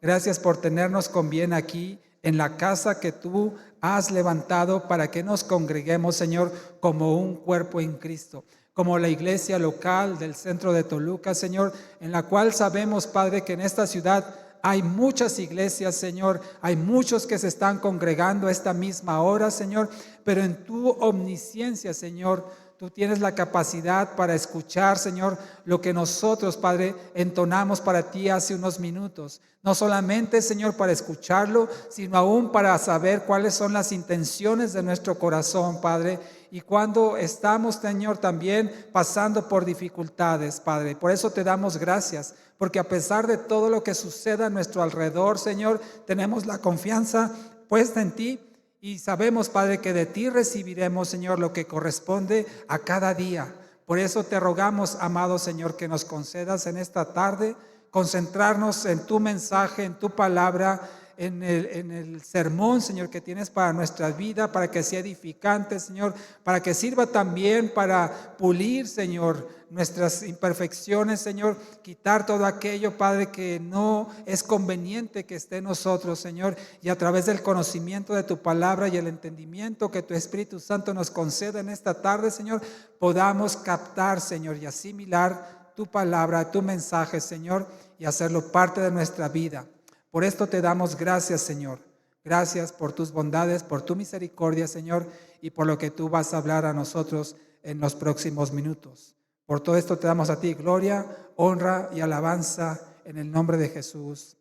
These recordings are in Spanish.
Gracias por tenernos con bien aquí en la casa que tú has levantado para que nos congreguemos, Señor, como un cuerpo en Cristo, como la iglesia local del centro de Toluca, Señor, en la cual sabemos, Padre, que en esta ciudad hay muchas iglesias, Señor, hay muchos que se están congregando a esta misma hora, Señor, pero en tu omnisciencia, Señor, tú tienes la capacidad para escuchar, Señor, lo que nosotros, Padre, entonamos para ti hace unos minutos. No solamente, Señor, para escucharlo, sino aún para saber cuáles son las intenciones de nuestro corazón, Padre. Y cuando estamos, Señor, también pasando por dificultades, Padre. Por eso te damos gracias, porque a pesar de todo lo que suceda a nuestro alrededor, Señor, tenemos la confianza puesta en ti. Y sabemos, Padre, que de ti recibiremos, Señor, lo que corresponde a cada día. Por eso te rogamos, amado Señor, que nos concedas en esta tarde concentrarnos en tu mensaje, en tu palabra, en el sermón, Señor, que tienes para nuestra vida, para que sea edificante, Señor, para que sirva también para pulir, Señor, nuestras imperfecciones, Señor, quitar todo aquello, Padre, que no es conveniente que esté en nosotros, Señor, y a través del conocimiento de tu palabra y el entendimiento que tu Espíritu Santo nos conceda en esta tarde, Señor, podamos captar, Señor, y asimilar tu palabra, tu mensaje, Señor, y hacerlo parte de nuestra vida. Por esto te damos gracias, Señor. Gracias por tus bondades, por tu misericordia, Señor, y por lo que tú vas a hablar a nosotros en los próximos minutos. Por todo esto te damos a ti gloria, honra y alabanza en el nombre de Jesús.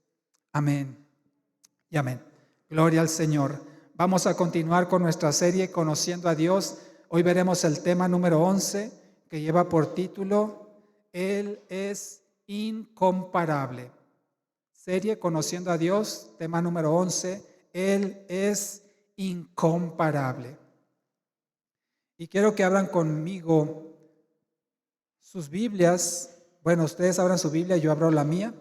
Amén y amén. Gloria al Señor. Vamos a continuar con nuestra serie Conociendo a Dios. Hoy veremos el tema número 11 que lleva por título Él es incomparable. Serie Conociendo a Dios, tema número 11, Él es incomparable. Y quiero que abran conmigo sus Biblias. Bueno, ustedes abran su Biblia, yo abro la mía.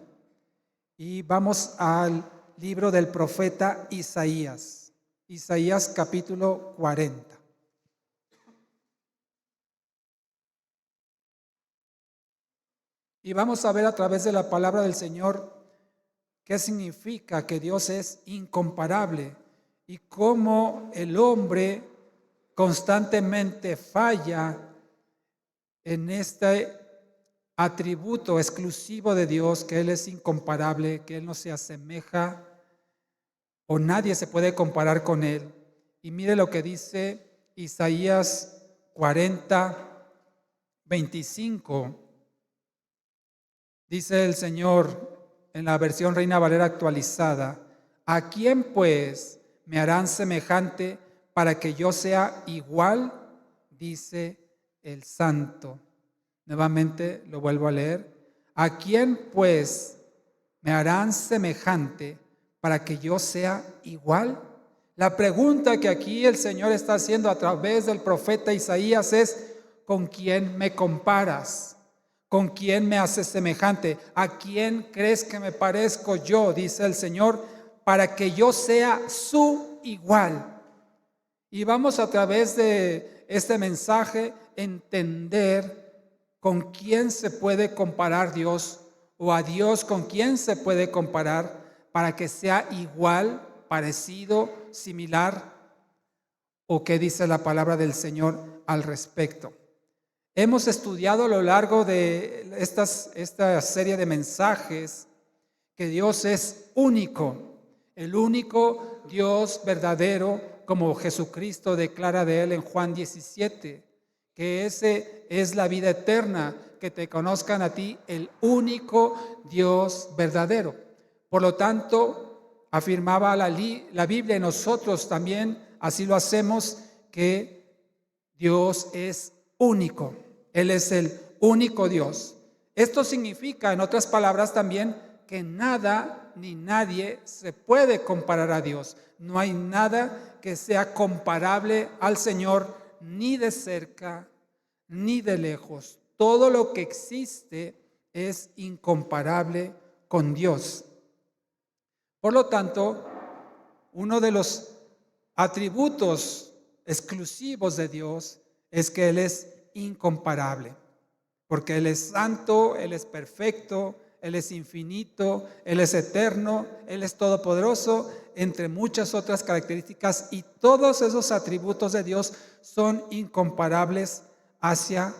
Y vamos al libro del profeta Isaías. Isaías capítulo 40. Y vamos a ver a través de la palabra del Señor qué significa que Dios es incomparable y cómo el hombre constantemente falla en este atributo exclusivo de Dios, que Él es incomparable, que Él no se asemeja o nadie se puede comparar con Él. Y mire lo que dice Isaías 40, 25. Dice el Señor en la versión Reina Valera actualizada: ¿a quién pues me harán semejante para que yo sea igual? Dice el Santo. Nuevamente lo vuelvo a leer. ¿A quién pues me harán semejante para que yo sea igual? La pregunta que aquí el Señor está haciendo a través del profeta Isaías es: ¿con quién me comparas? ¿Con quién me haces semejante? ¿A quién crees que me parezco yo? Dice el Señor, para que yo sea su igual. Y vamos a través de este mensaje entender con quién se puede comparar Dios, o a Dios con quién se puede comparar para que sea igual, parecido, similar, o qué dice la palabra del Señor al respecto. Hemos estudiado a lo largo de esta serie de mensajes que Dios es único, el único Dios verdadero, como Jesucristo declara de Él en Juan 17, que ese es la vida eterna, que te conozcan a ti, el único Dios verdadero. Por lo tanto, afirmaba la Biblia, y nosotros también así lo hacemos, que Dios es único. Él es el único Dios. Esto significa, en otras palabras también, que nada ni nadie se puede comparar a Dios. No hay nada que sea comparable al Señor, ni de cerca ni de lejos. Todo lo que existe es incomparable con Dios. Por lo tanto, uno de los atributos exclusivos de Dios es que Él es incomparable, porque Él es santo, Él es perfecto, Él es infinito, Él es eterno, Él es todopoderoso, entre muchas otras características, y todos esos atributos de Dios son incomparables hacia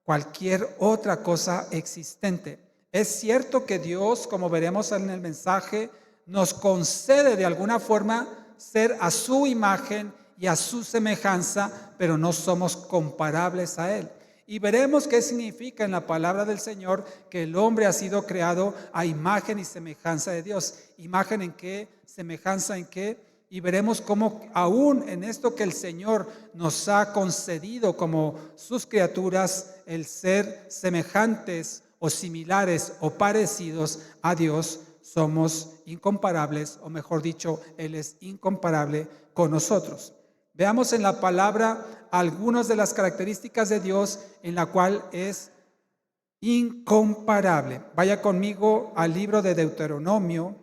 cualquier otra cosa existente. Es cierto que Dios, como veremos en el mensaje, nos concede de alguna forma ser a su imagen y a su semejanza, pero no somos comparables a Él. Y veremos qué significa en la palabra del Señor que el hombre ha sido creado a imagen y semejanza de Dios. ¿Imagen en qué? ¿Semejanza en qué? Y veremos cómo aún en esto que el Señor nos ha concedido como sus criaturas, el ser semejantes o similares o parecidos a Dios, somos incomparables, o mejor dicho, Él es incomparable con nosotros. Veamos en la palabra algunas de las características de Dios en la cual es incomparable. Vaya conmigo al libro de Deuteronomio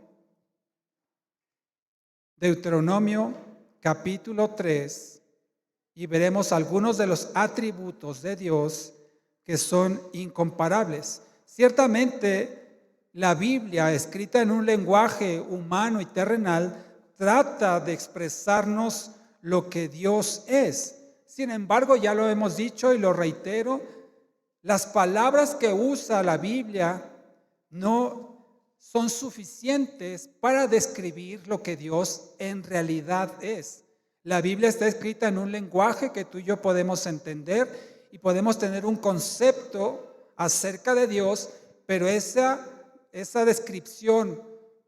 capítulo 3, y veremos algunos de los atributos de Dios que son incomparables. Ciertamente, la Biblia, escrita en un lenguaje humano y terrenal, trata de expresarnos lo que Dios es. Sin embargo, ya lo hemos dicho y lo reitero, las palabras que usa la Biblia no son suficientes para describir lo que Dios en realidad es. La Biblia está escrita en un lenguaje que tú y yo podemos entender y podemos tener un concepto acerca de Dios, pero esa descripción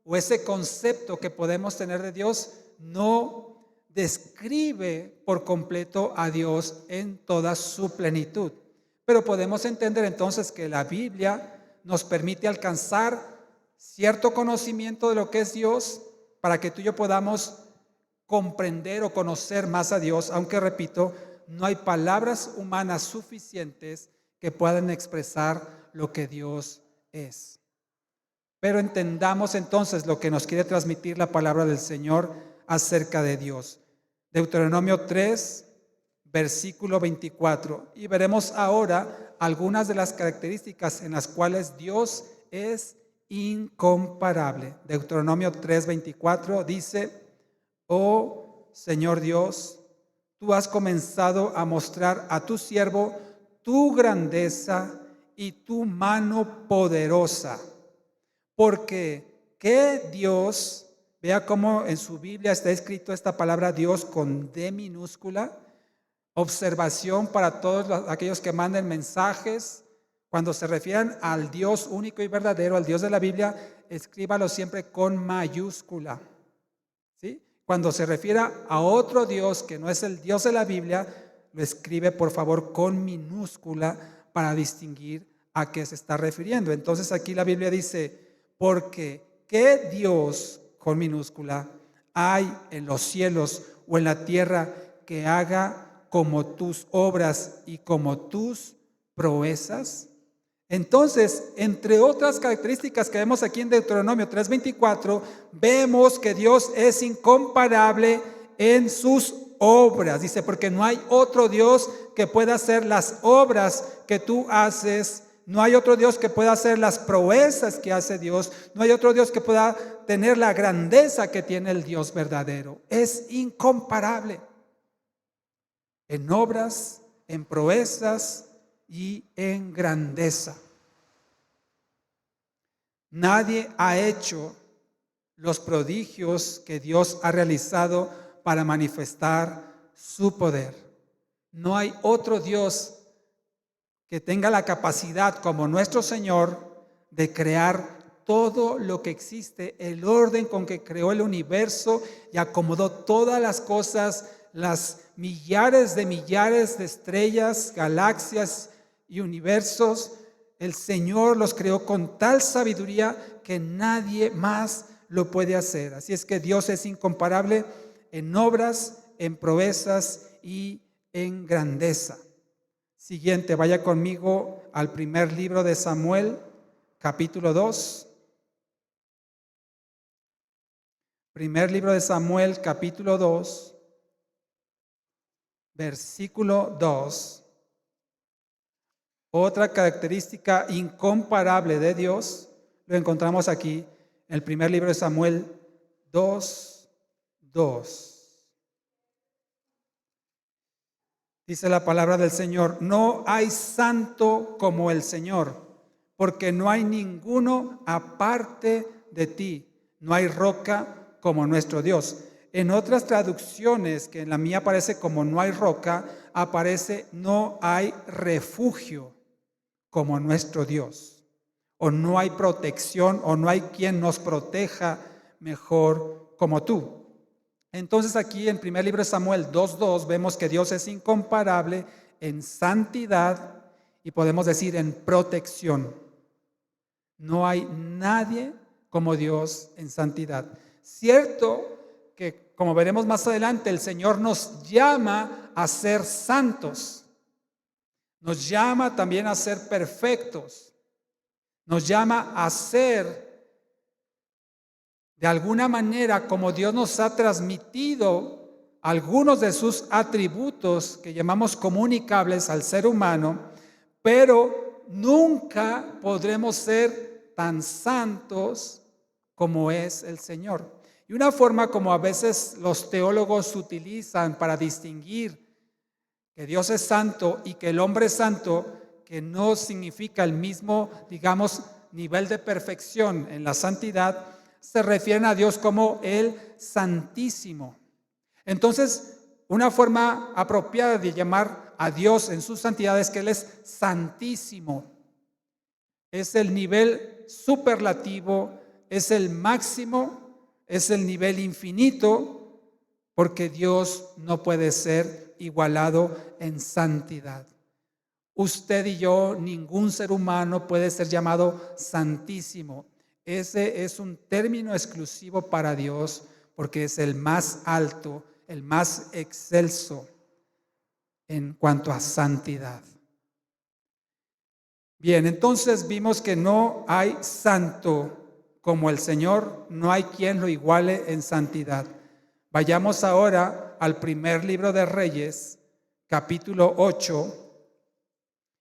o ese concepto que podemos tener de Dios no describe por completo a Dios en toda su plenitud. Pero podemos entender entonces que la Biblia nos permite alcanzar cierto conocimiento de lo que es Dios para que tú y yo podamos comprender o conocer más a Dios, aunque repito, no hay palabras humanas suficientes que puedan expresar lo que Dios es. Pero entendamos entonces lo que nos quiere transmitir la palabra del Señor acerca de Dios. Deuteronomio 3, versículo 24. Y veremos ahora algunas de las características en las cuales Dios es incomparable. Deuteronomio 3, 24 dice: Oh Señor Dios, tú has comenzado a mostrar a tu siervo tu grandeza y tu mano poderosa. Porque ¿qué Dios? Vea cómo en su Biblia está escrito esta palabra Dios con D minúscula. Observación para todos aquellos que manden mensajes. Cuando se refieran al Dios único y verdadero, al Dios de la Biblia, escríbalo siempre con mayúscula. ¿Sí? Cuando se refiera a otro Dios que no es el Dios de la Biblia, lo escribe por favor con minúscula para distinguir a qué se está refiriendo. Entonces aquí la Biblia dice: porque ¿qué Dios con minúscula hay en los cielos o en la tierra que haga como tus obras y como tus proezas? Entonces, entre otras características que vemos aquí en Deuteronomio 3:24, vemos que Dios es incomparable en sus obras. Dice, porque no hay otro Dios que pueda hacer las obras que tú haces. No hay otro Dios que pueda hacer las proezas que hace Dios. No hay otro Dios que pueda tener la grandeza que tiene el Dios verdadero. Es incomparable en obras, en proezas y en grandeza. Nadie ha hecho los prodigios que Dios ha realizado para manifestar su poder. No hay otro Dios que tenga la capacidad como nuestro Señor de crear todo lo que existe, el orden con que creó el universo y acomodó todas las cosas, las millares de estrellas, galaxias y universos. El Señor los creó con tal sabiduría que nadie más lo puede hacer. Así es que Dios es incomparable en obras, en proezas y en grandeza. Siguiente, vaya conmigo al primer libro de Samuel, capítulo 2. Primer libro de Samuel, capítulo 2, versículo 2. Otra característica incomparable de Dios lo encontramos aquí en el primer libro de Samuel 2:2. Dice la palabra del Señor: no hay santo como el Señor, porque no hay ninguno aparte de ti, no hay roca como nuestro Dios. En otras traducciones, que en la mía aparece como no hay roca, aparece no hay refugio como nuestro Dios, o no hay protección, o no hay quien nos proteja mejor como tú. Entonces aquí en primer libro de Samuel 2:2 vemos que Dios es incomparable en santidad y podemos decir en protección. No hay nadie como Dios en santidad. Cierto que, como veremos más adelante, el Señor nos llama a ser santos. Nos llama también a ser perfectos. Nos llama a ser de alguna manera como Dios nos ha transmitido algunos de sus atributos que llamamos comunicables al ser humano, pero nunca podremos ser tan santos como es el Señor. Y una forma como a veces los teólogos utilizan para distinguir que Dios es santo y que el hombre es santo, que no significa el mismo, digamos, nivel de perfección en la santidad, se refieren a Dios como el Santísimo. Entonces, una forma apropiada de llamar a Dios en su santidad es que Él es santísimo. Es el nivel superlativo, es el máximo, es el nivel infinito, porque Dios no puede ser igualado en santidad. Usted y yo, ningún ser humano puede ser llamado santísimo. Ese es un término exclusivo para Dios porque es el más alto, el más excelso en cuanto a santidad. Bien, entonces vimos que no hay santo como el Señor, no hay quien lo iguale en santidad. Vayamos ahora al primer libro de Reyes, capítulo 8,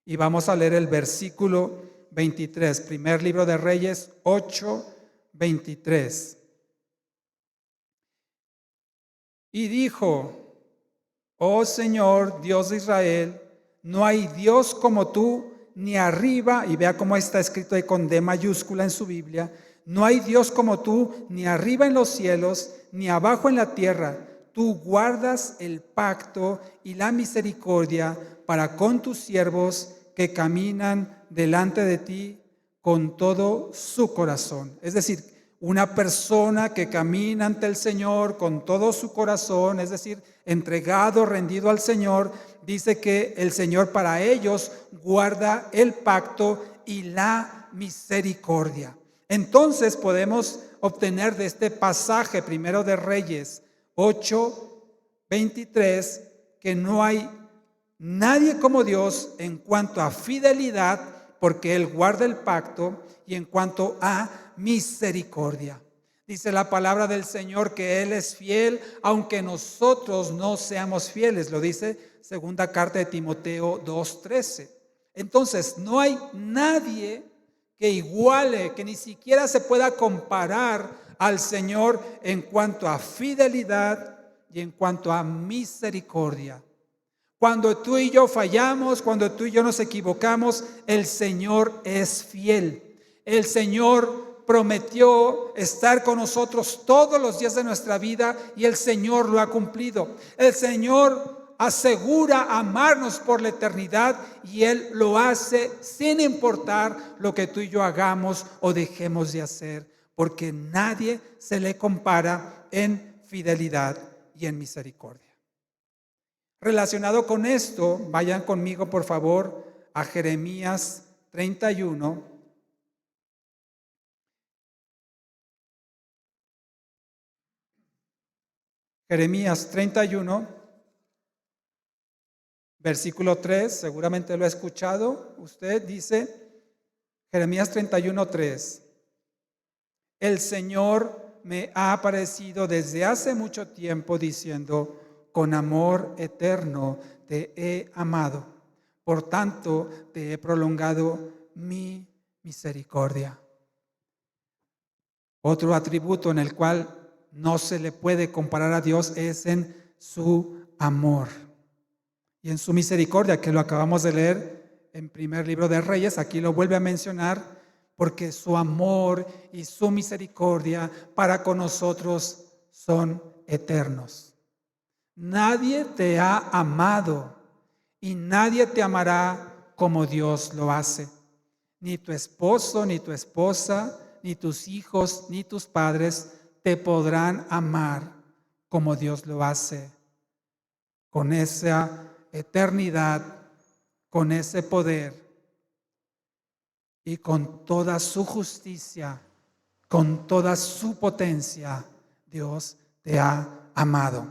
y vamos a leer el versículo 23. Primer libro de Reyes 8:23. Y dijo: oh Señor, Dios de Israel, no hay Dios como tú, ni arriba, y vea cómo está escrito ahí con D mayúscula en su Biblia, no hay Dios como tú, ni arriba en los cielos, ni abajo en la tierra. Tú guardas el pacto y la misericordia para con tus siervos que caminan delante de ti con todo su corazón. Es decir, una persona que camina ante el Señor con todo su corazón, es decir, entregado, rendido al Señor, dice que el Señor para ellos guarda el pacto y la misericordia. Entonces podemos obtener de este pasaje primero de Reyes 8:23 que no hay nadie como Dios en cuanto a fidelidad, porque Él guarda el pacto, y en cuanto a misericordia. Dice la palabra del Señor que Él es fiel, aunque nosotros no seamos fieles. Lo dice segunda carta de Timoteo 2:13. Entonces, no hay nadie que iguale, que ni siquiera se pueda comparar al Señor en cuanto a fidelidad y en cuanto a misericordia. Cuando tú y yo fallamos, cuando tú y yo nos equivocamos, el Señor es fiel. El Señor prometió estar con nosotros todos los días de nuestra vida y el Señor lo ha cumplido. El Señor asegura amarnos por la eternidad y Él lo hace sin importar lo que tú y yo hagamos o dejemos de hacer, porque nadie se le compara en fidelidad y en misericordia. Relacionado con esto, vayan conmigo por favor a Jeremías 31. Jeremías 31, versículo 3, seguramente lo ha escuchado. Usted dice, Jeremías 31:3. El Señor me ha aparecido desde hace mucho tiempo diciendo: con amor eterno te he amado, por tanto te he prolongado mi misericordia. Otro atributo en el cual no se le puede comparar a Dios es en su amor y en su misericordia, que lo acabamos de leer en primer libro de Reyes. Aquí lo vuelve a mencionar, porque su amor y su misericordia para con nosotros son eternos. Nadie te ha amado y nadie te amará como Dios lo hace. Ni tu esposo, ni tu esposa, ni tus hijos, ni tus padres te podrán amar como Dios lo hace, con esa eternidad, con ese poder y con toda su justicia, con toda su potencia. Dios te ha amado.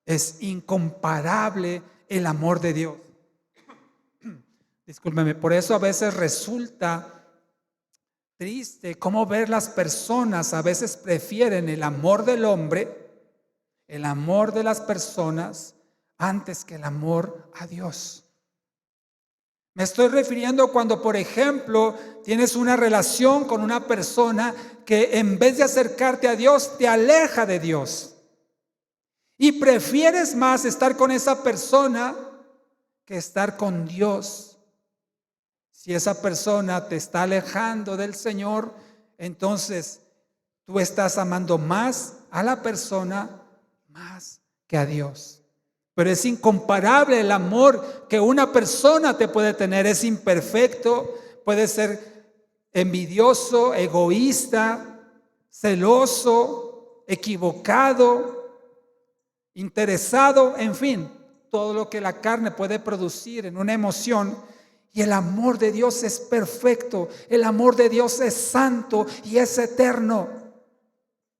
Es incomparable el amor de Dios. Discúlpeme, por eso a veces resulta triste cómo ver las personas a veces prefieren el amor del hombre, el amor de las personas, antes que el amor a Dios. Me estoy refiriendo cuando, por ejemplo, tienes una relación con una persona que en vez de acercarte a Dios, te aleja de Dios. Y prefieres más estar con esa persona que estar con Dios. Si esa persona te está alejando del Señor, entonces tú estás amando más a la persona más que a Dios. Pero es incomparable el amor que una persona te puede tener. Es imperfecto, puede ser envidioso, egoísta, celoso, equivocado, interesado, en fin, todo lo que la carne puede producir en una emoción. Y el amor de Dios es perfecto, el amor de Dios es santo y es eterno.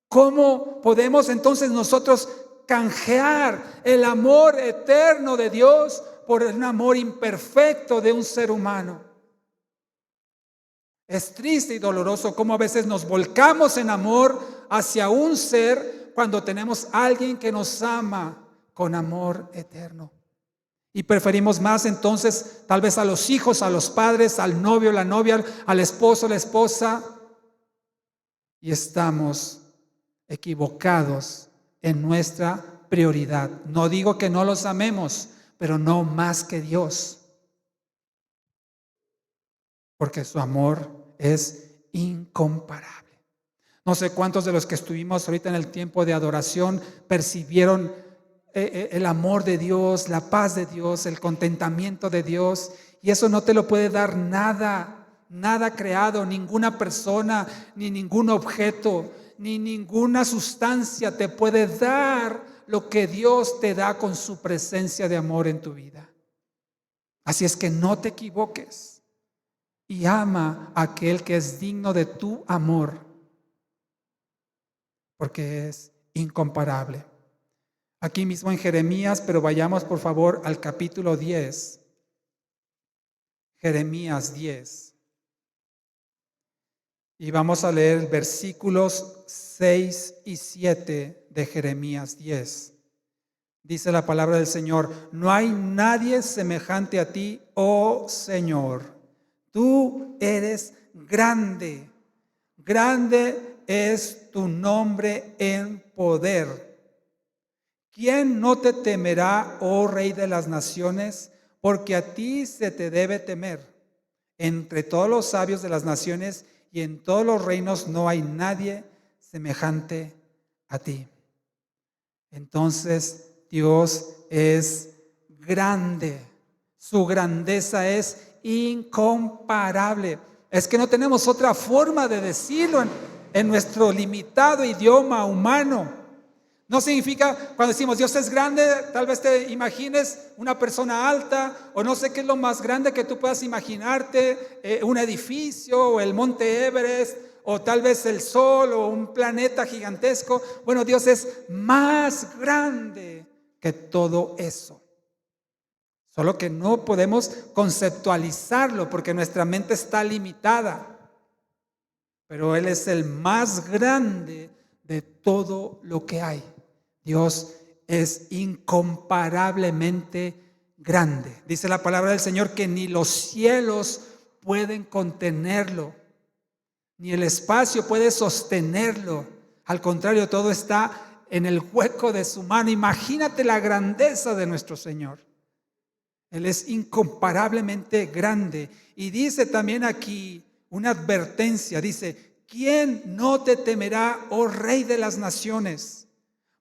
¿Cómo podemos entonces nosotros canjear el amor eterno de Dios por un amor imperfecto de un ser humano? Es triste y doloroso cómo a veces nos volcamos en amor hacia un ser cuando tenemos a alguien que nos ama con amor eterno. Y preferimos más entonces tal vez a los hijos, a los padres, al novio, la novia, al esposo, la esposa. Y estamos equivocados en nuestra prioridad. No digo que no los amemos, pero no más que Dios. Porque su amor es incomparable. No sé cuántos de los que estuvimos ahorita en el tiempo de adoración percibieron el amor de Dios, la paz de Dios, el contentamiento de Dios. Y eso no te lo puede dar nada, nada creado, ninguna persona, ni ningún objeto, ni ninguna sustancia te puede dar lo que Dios te da con su presencia de amor en tu vida. Así es que no te equivoques y ama a aquel que es digno de tu amor, porque es incomparable. Aquí mismo en Jeremías, pero vayamos por favor al capítulo 10. Jeremías 10. Y vamos a leer versículos 6 y 7 de Jeremías 10. Dice la palabra del Señor: no hay nadie semejante a ti, oh Señor. Tú eres grande, grande es tu nombre en poder. ¿Quién no te temerá, oh Rey de las naciones? Porque a ti se te debe temer. Entre todos los sabios de las naciones y en todos los reinos no hay nadie semejante a ti. Entonces Dios es grande. Su grandeza es incomparable. Es que no tenemos otra forma de decirlo en nuestro limitado idioma humano. No significa, cuando decimos Dios es grande, tal vez te imagines una persona alta, o no sé qué es lo más grande que tú puedas imaginarte, un edificio, o el monte Everest, o tal vez el sol, o un planeta gigantesco. Bueno, Dios es más grande que todo eso. Solo que no podemos conceptualizarlo porque nuestra mente está limitada. Pero Él es el más grande de todo lo que hay. Dios es incomparablemente grande. Dice la palabra del Señor que ni los cielos pueden contenerlo, ni el espacio puede sostenerlo. Al contrario, todo está en el hueco de su mano. Imagínate la grandeza de nuestro Señor. Él es incomparablemente grande. Y dice también aquí una advertencia, dice: ¿quién no te temerá, oh Rey de las naciones?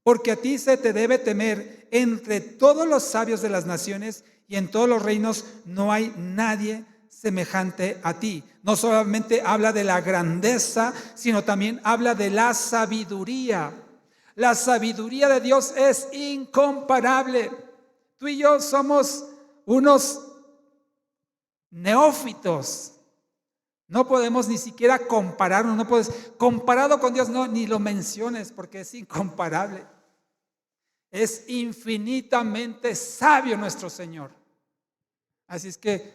Porque a ti se te debe temer. Entre todos los sabios de las naciones y en todos los reinos no hay nadie semejante a ti. No solamente habla de la grandeza, sino también habla de la sabiduría. La sabiduría de Dios es incomparable. Tú y yo somos unos neófitos. No podemos ni siquiera compararnos. No puedes, comparado con Dios, no, ni lo menciones, porque es incomparable. Es infinitamente sabio nuestro Señor. Así es que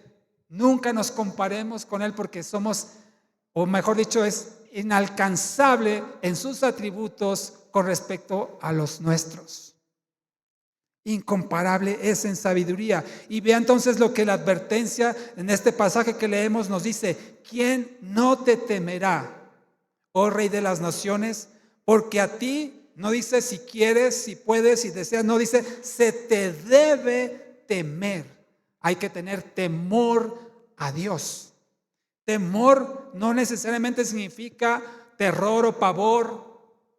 nunca nos comparemos con Él, porque somos, o mejor dicho, es inalcanzable en sus atributos con respecto a los nuestros. Incomparable es en sabiduría. Y vea entonces lo que la advertencia en este pasaje que leemos nos dice: ¿quién no te temerá, oh Rey de las naciones? Porque a ti, no dice si quieres, si puedes, si deseas, no, dice se te debe temer. Hay que tener temor a Dios. Temor no necesariamente significa terror o pavor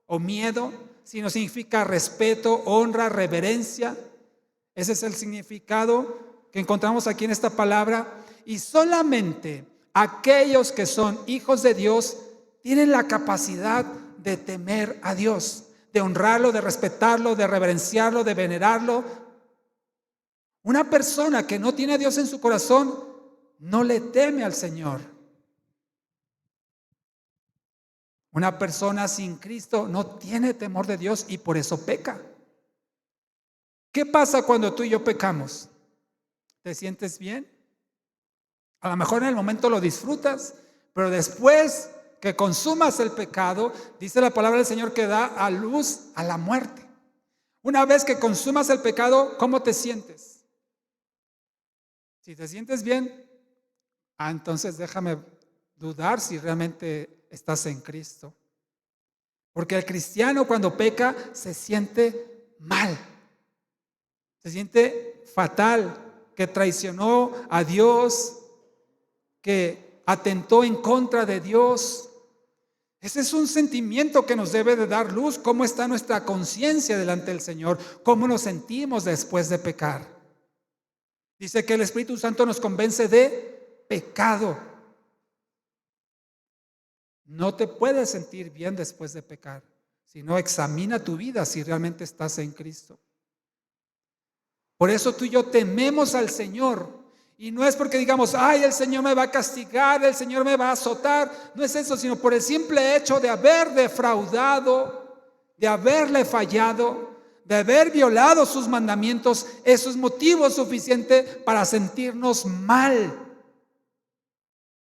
o miedo, sino significa respeto, honra, reverencia. Ese es el significado que encontramos aquí en esta palabra. Y solamente aquellos que son hijos de Dios tienen la capacidad de temer a Dios, de honrarlo, de respetarlo, de reverenciarlo, de venerarlo. Una persona que no tiene a Dios en su corazón no le teme al Señor. Una persona sin Cristo no tiene temor de Dios y por eso peca. ¿Qué pasa cuando tú y yo pecamos? ¿Te sientes bien? A lo mejor en el momento lo disfrutas, pero después que consumas el pecado, dice la palabra del Señor que da a luz a la muerte. Una vez que consumas el pecado, ¿cómo te sientes? Si te sientes bien, entonces déjame dudar si realmente estás en Cristo. Porque el cristiano cuando peca se siente mal, se siente fatal, que traicionó a Dios, que atentó en contra de Dios. Ese es un sentimiento que nos debe de dar luz. ¿Cómo está nuestra conciencia delante del Señor? ¿Cómo nos sentimos después de pecar? Dice que el Espíritu Santo nos convence de pecado. No te puedes sentir bien después de pecar, sino examina tu vida si realmente estás en Cristo. Por eso tú y yo tememos al Señor. Y no es porque digamos, ay, el Señor me va a castigar, el Señor me va a azotar. No es eso, sino por el simple hecho de haber defraudado, de haberle fallado, de haber violado sus mandamientos. Eso es motivo suficiente para sentirnos mal.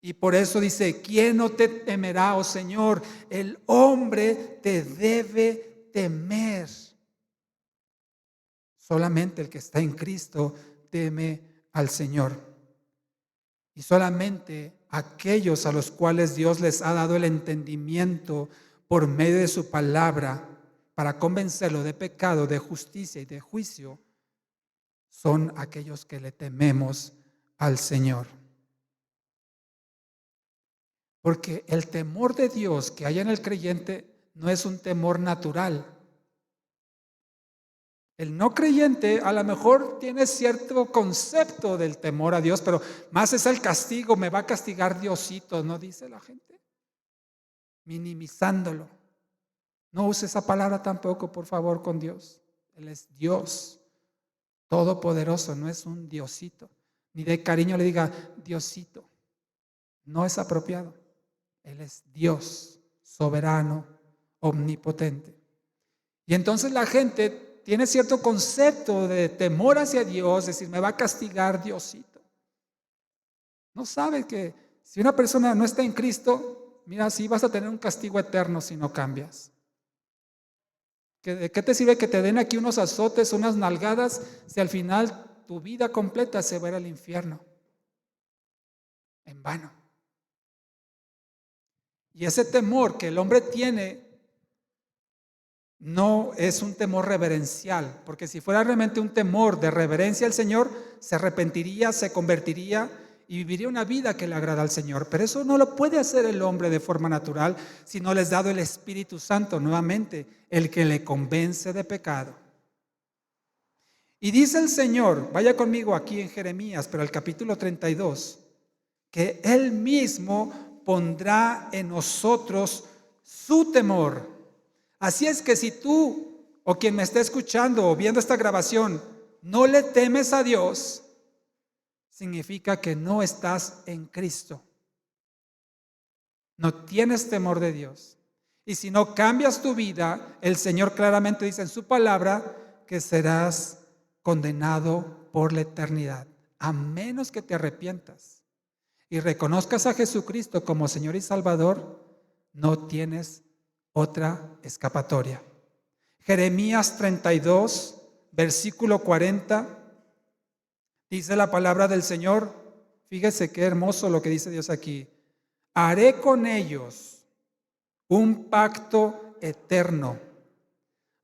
Y por eso dice: ¿quién no te temerá, oh Señor? El hombre te debe temer. Solamente el que está en Cristo teme al Señor. Y solamente aquellos a los cuales Dios les ha dado el entendimiento por medio de su palabra para convencerlo de pecado, de justicia y de juicio, son aquellos que le tememos al Señor. Porque el temor de Dios que hay en el creyente no es un temor natural. El no creyente a lo mejor tiene cierto concepto del temor a Dios, pero más es el castigo. Me va a castigar Diosito, ¿no dice la gente? Minimizándolo. No use esa palabra tampoco, por favor, con Dios. Él es Dios todopoderoso, no es un Diosito. Ni de cariño le diga Diosito. No es apropiado. Él es Dios soberano, omnipotente. Y entonces la gente tiene cierto concepto de temor hacia Dios, es decir, me va a castigar Diosito. No sabe que si una persona no está en Cristo, mira, sí vas a tener un castigo eterno si no cambias. ¿De qué te sirve que te den aquí unos azotes, unas nalgadas, si al final tu vida completa se va a ir al infierno? En vano. Y ese temor que el hombre tiene no es un temor reverencial, porque si fuera realmente un temor de reverencia al Señor, se arrepentiría, se convertiría y viviría una vida que le agrada al Señor. Pero eso no lo puede hacer el hombre de forma natural si no le es dado el Espíritu Santo, nuevamente, el que le convence de pecado. Y dice el Señor, vaya conmigo aquí en Jeremías, pero el capítulo 32, que Él mismo pondrá en nosotros su temor. Así es que si tú o quien me está escuchando o viendo esta grabación no le temes a Dios, significa que no estás en Cristo. No tienes temor de Dios. Y si no cambias tu vida, el Señor claramente dice en su palabra que serás condenado por la eternidad, a menos que te arrepientas y reconozcas a Jesucristo como Señor y Salvador. No tienes otra escapatoria. Jeremías 32, versículo 40, dice la palabra del Señor. Fíjese qué hermoso lo que dice Dios aquí. Haré con ellos un pacto eterno.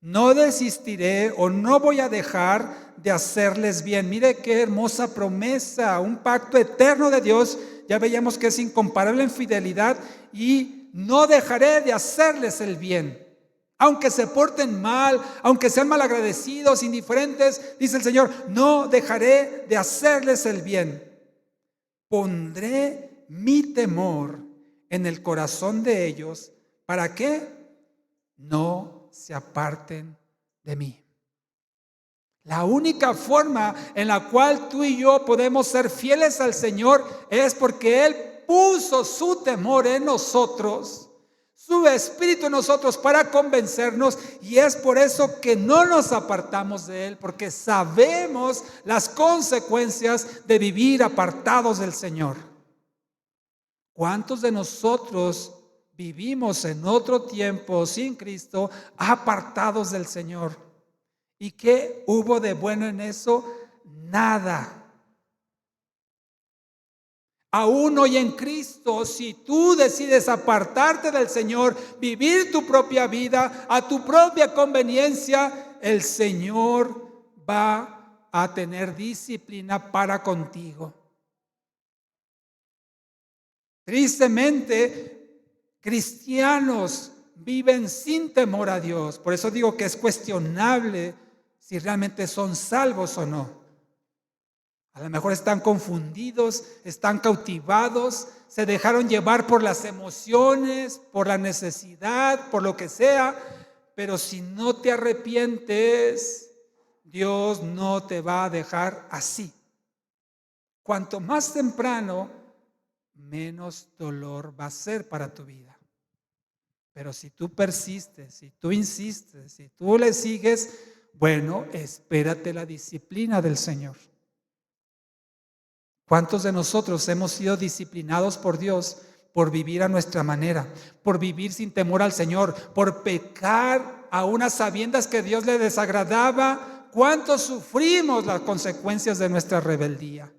No desistiré o no voy a dejar de hacerles bien. Mire qué hermosa promesa, un pacto eterno de Dios. Ya veíamos que es incomparable en fidelidad y no dejaré de hacerles el bien. Aunque se porten mal, aunque sean malagradecidos, indiferentes, dice el Señor, no dejaré de hacerles el bien. Pondré mi temor en el corazón de ellos. ¿Para qué? No se aparten de mí. La única forma en la cual tú y yo podemos ser fieles al Señor es porque Él puso su temor en nosotros, su Espíritu en nosotros para convencernos, y es por eso que no nos apartamos de Él, porque sabemos las consecuencias de vivir apartados del Señor. ¿Cuántos de nosotros vivimos en otro tiempo sin Cristo, apartados del Señor? ¿Y qué hubo de bueno en eso? Nada. Aún hoy en Cristo, si tú decides apartarte del Señor, vivir tu propia vida a tu propia conveniencia, el Señor va a tener disciplina para contigo. Tristemente, cristianos viven sin temor a Dios. Por eso digo que es cuestionable si realmente son salvos o no. A lo mejor están confundidos, están cautivados, se dejaron llevar por las emociones, por la necesidad, por lo que sea. Pero si no te arrepientes, Dios no te va a dejar así. Cuanto más temprano, menos dolor va a ser para tu vida. Pero si tú persistes, si tú insistes, si tú le sigues, bueno, espérate la disciplina del Señor. ¿Cuántos de nosotros hemos sido disciplinados por Dios por vivir a nuestra manera, por vivir sin temor al Señor, por pecar a unas sabiendas que Dios le desagradaba? ¿Cuántos sufrimos las consecuencias de nuestra rebeldía?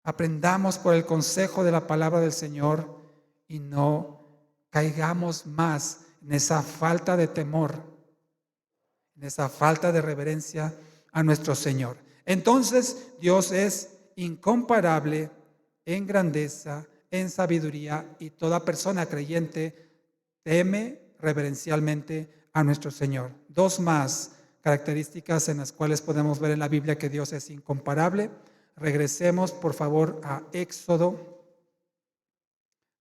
Aprendamos por el consejo de la palabra del Señor y no caigamos más en esa falta de temor, en esa falta de reverencia a nuestro Señor. Entonces, Dios es incomparable en grandeza, en sabiduría, y toda persona creyente teme reverencialmente a nuestro Señor. Dos más características en las cuales podemos ver en la Biblia que Dios es incomparable. Regresemos, por favor, a Éxodo,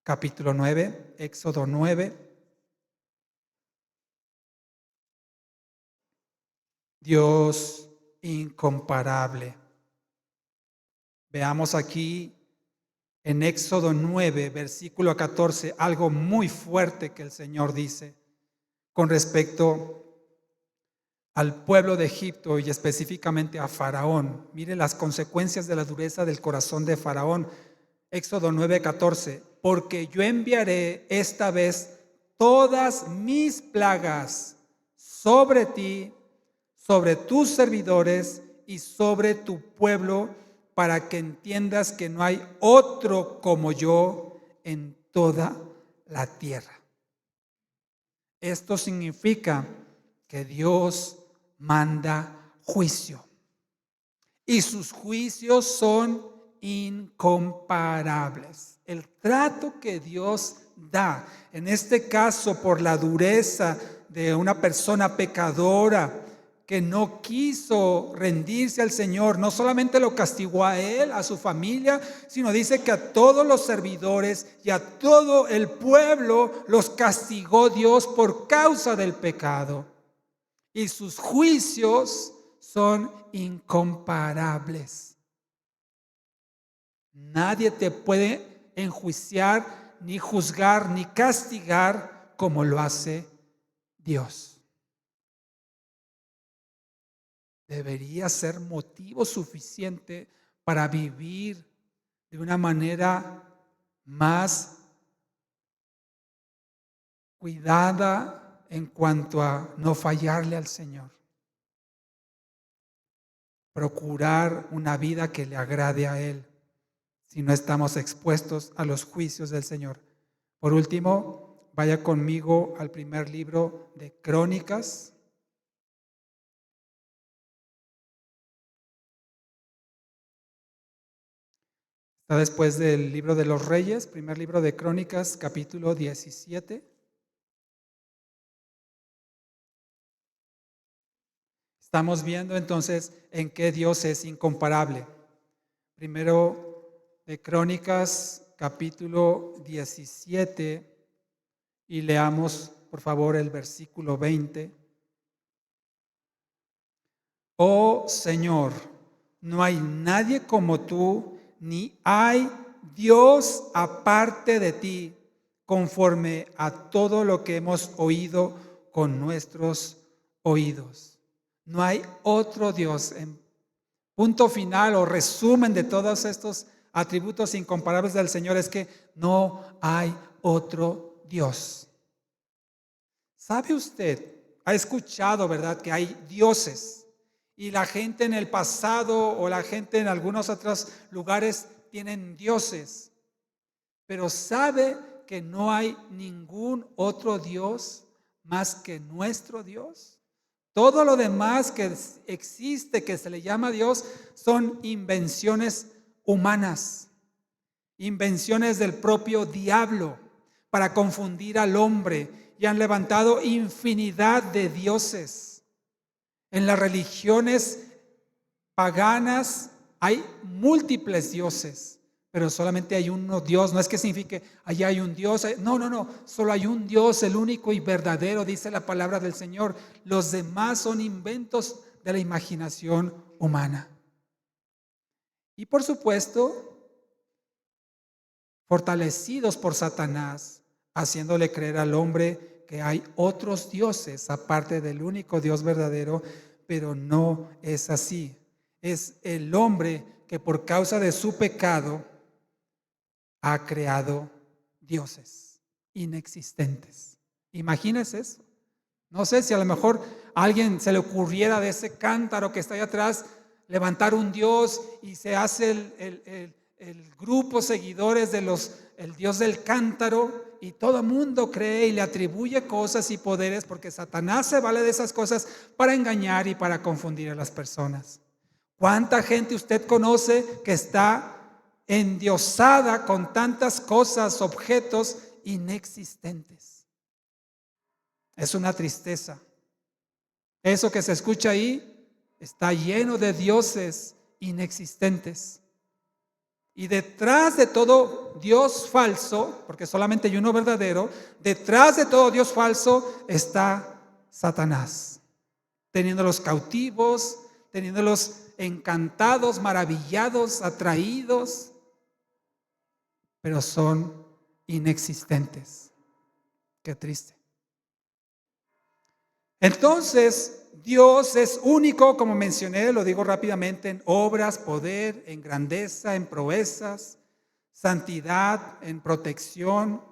capítulo 9, Éxodo 9. Dios incomparable. Veamos aquí en Éxodo 9, versículo 14, algo muy fuerte que el Señor dice con respecto al pueblo de Egipto y específicamente a Faraón. Mire las consecuencias de la dureza del corazón de Faraón. Éxodo 9:14, porque yo enviaré esta vez todas mis plagas sobre ti, sobre tus servidores y sobre tu pueblo, para que entiendas que no hay otro como yo en toda la tierra. Esto significa que Dios manda juicio y sus juicios son incomparables. El trato que Dios da, en este caso por la dureza de una persona pecadora que no quiso rendirse al Señor, no solamente lo castigó a él, a su familia, sino dice que a todos los servidores y a todo el pueblo los castigó Dios por causa del pecado. Y sus juicios son incomparables. Nadie te puede enjuiciar, ni juzgar, ni castigar como lo hace Dios. Debería ser motivo suficiente para vivir de una manera más cuidada en cuanto a no fallarle al Señor. Procurar una vida que le agrade a Él, si no estamos expuestos a los juicios del Señor. Por último, vaya conmigo al primer libro de Crónicas. Está después del libro de los Reyes, primer libro de Crónicas, capítulo 17. Estamos viendo entonces en qué Dios es incomparable. Primero de Crónicas, capítulo 17, y leamos por favor el versículo 20. Oh Señor, no hay nadie como tú, ni hay Dios aparte de ti, conforme a todo lo que hemos oído con nuestros oídos. No hay otro Dios. En punto final o resumen de todos estos atributos incomparables del Señor es que no hay otro Dios. ¿Sabe usted? Ha escuchado, ¿verdad?, que hay dioses. Y la gente en el pasado o la gente en algunos otros lugares tienen dioses. Pero sabe que no hay ningún otro Dios más que nuestro Dios. Todo lo demás que existe, que se le llama Dios, son invenciones humanas, invenciones del propio diablo para confundir al hombre, y han levantado infinidad de dioses. En las religiones paganas hay múltiples dioses, pero solamente hay un Dios. No es que signifique allá hay un Dios. No. Solo hay un Dios, el único y verdadero, dice la palabra del Señor. Los demás son inventos de la imaginación humana. Y por supuesto, fortalecidos por Satanás, haciéndole creer al hombre que hay otros dioses aparte del único Dios verdadero, pero no es así. Es el hombre que por causa de su pecado ha creado dioses inexistentes. Imagínese eso. No sé si a lo mejor a alguien se le ocurriera de ese cántaro que está ahí atrás levantar un dios y se hace el grupo seguidores de el dios del cántaro, y todo el mundo cree y le atribuye cosas y poderes, porque Satanás se vale de esas cosas para engañar y para confundir a las personas. ¿Cuánta gente usted conoce que está endiosada con tantas cosas, objetos inexistentes? Es una tristeza. Eso que se escucha ahí está lleno de dioses inexistentes. Y detrás de todo Dios falso, porque solamente hay uno verdadero, detrás de todo Dios falso está Satanás, teniéndolos cautivos, teniéndolos encantados, maravillados, atraídos, pero son inexistentes. Qué triste. Entonces, Dios es único, como mencioné, lo digo rápidamente, en obras, poder, en grandeza, en proezas, santidad, en protección,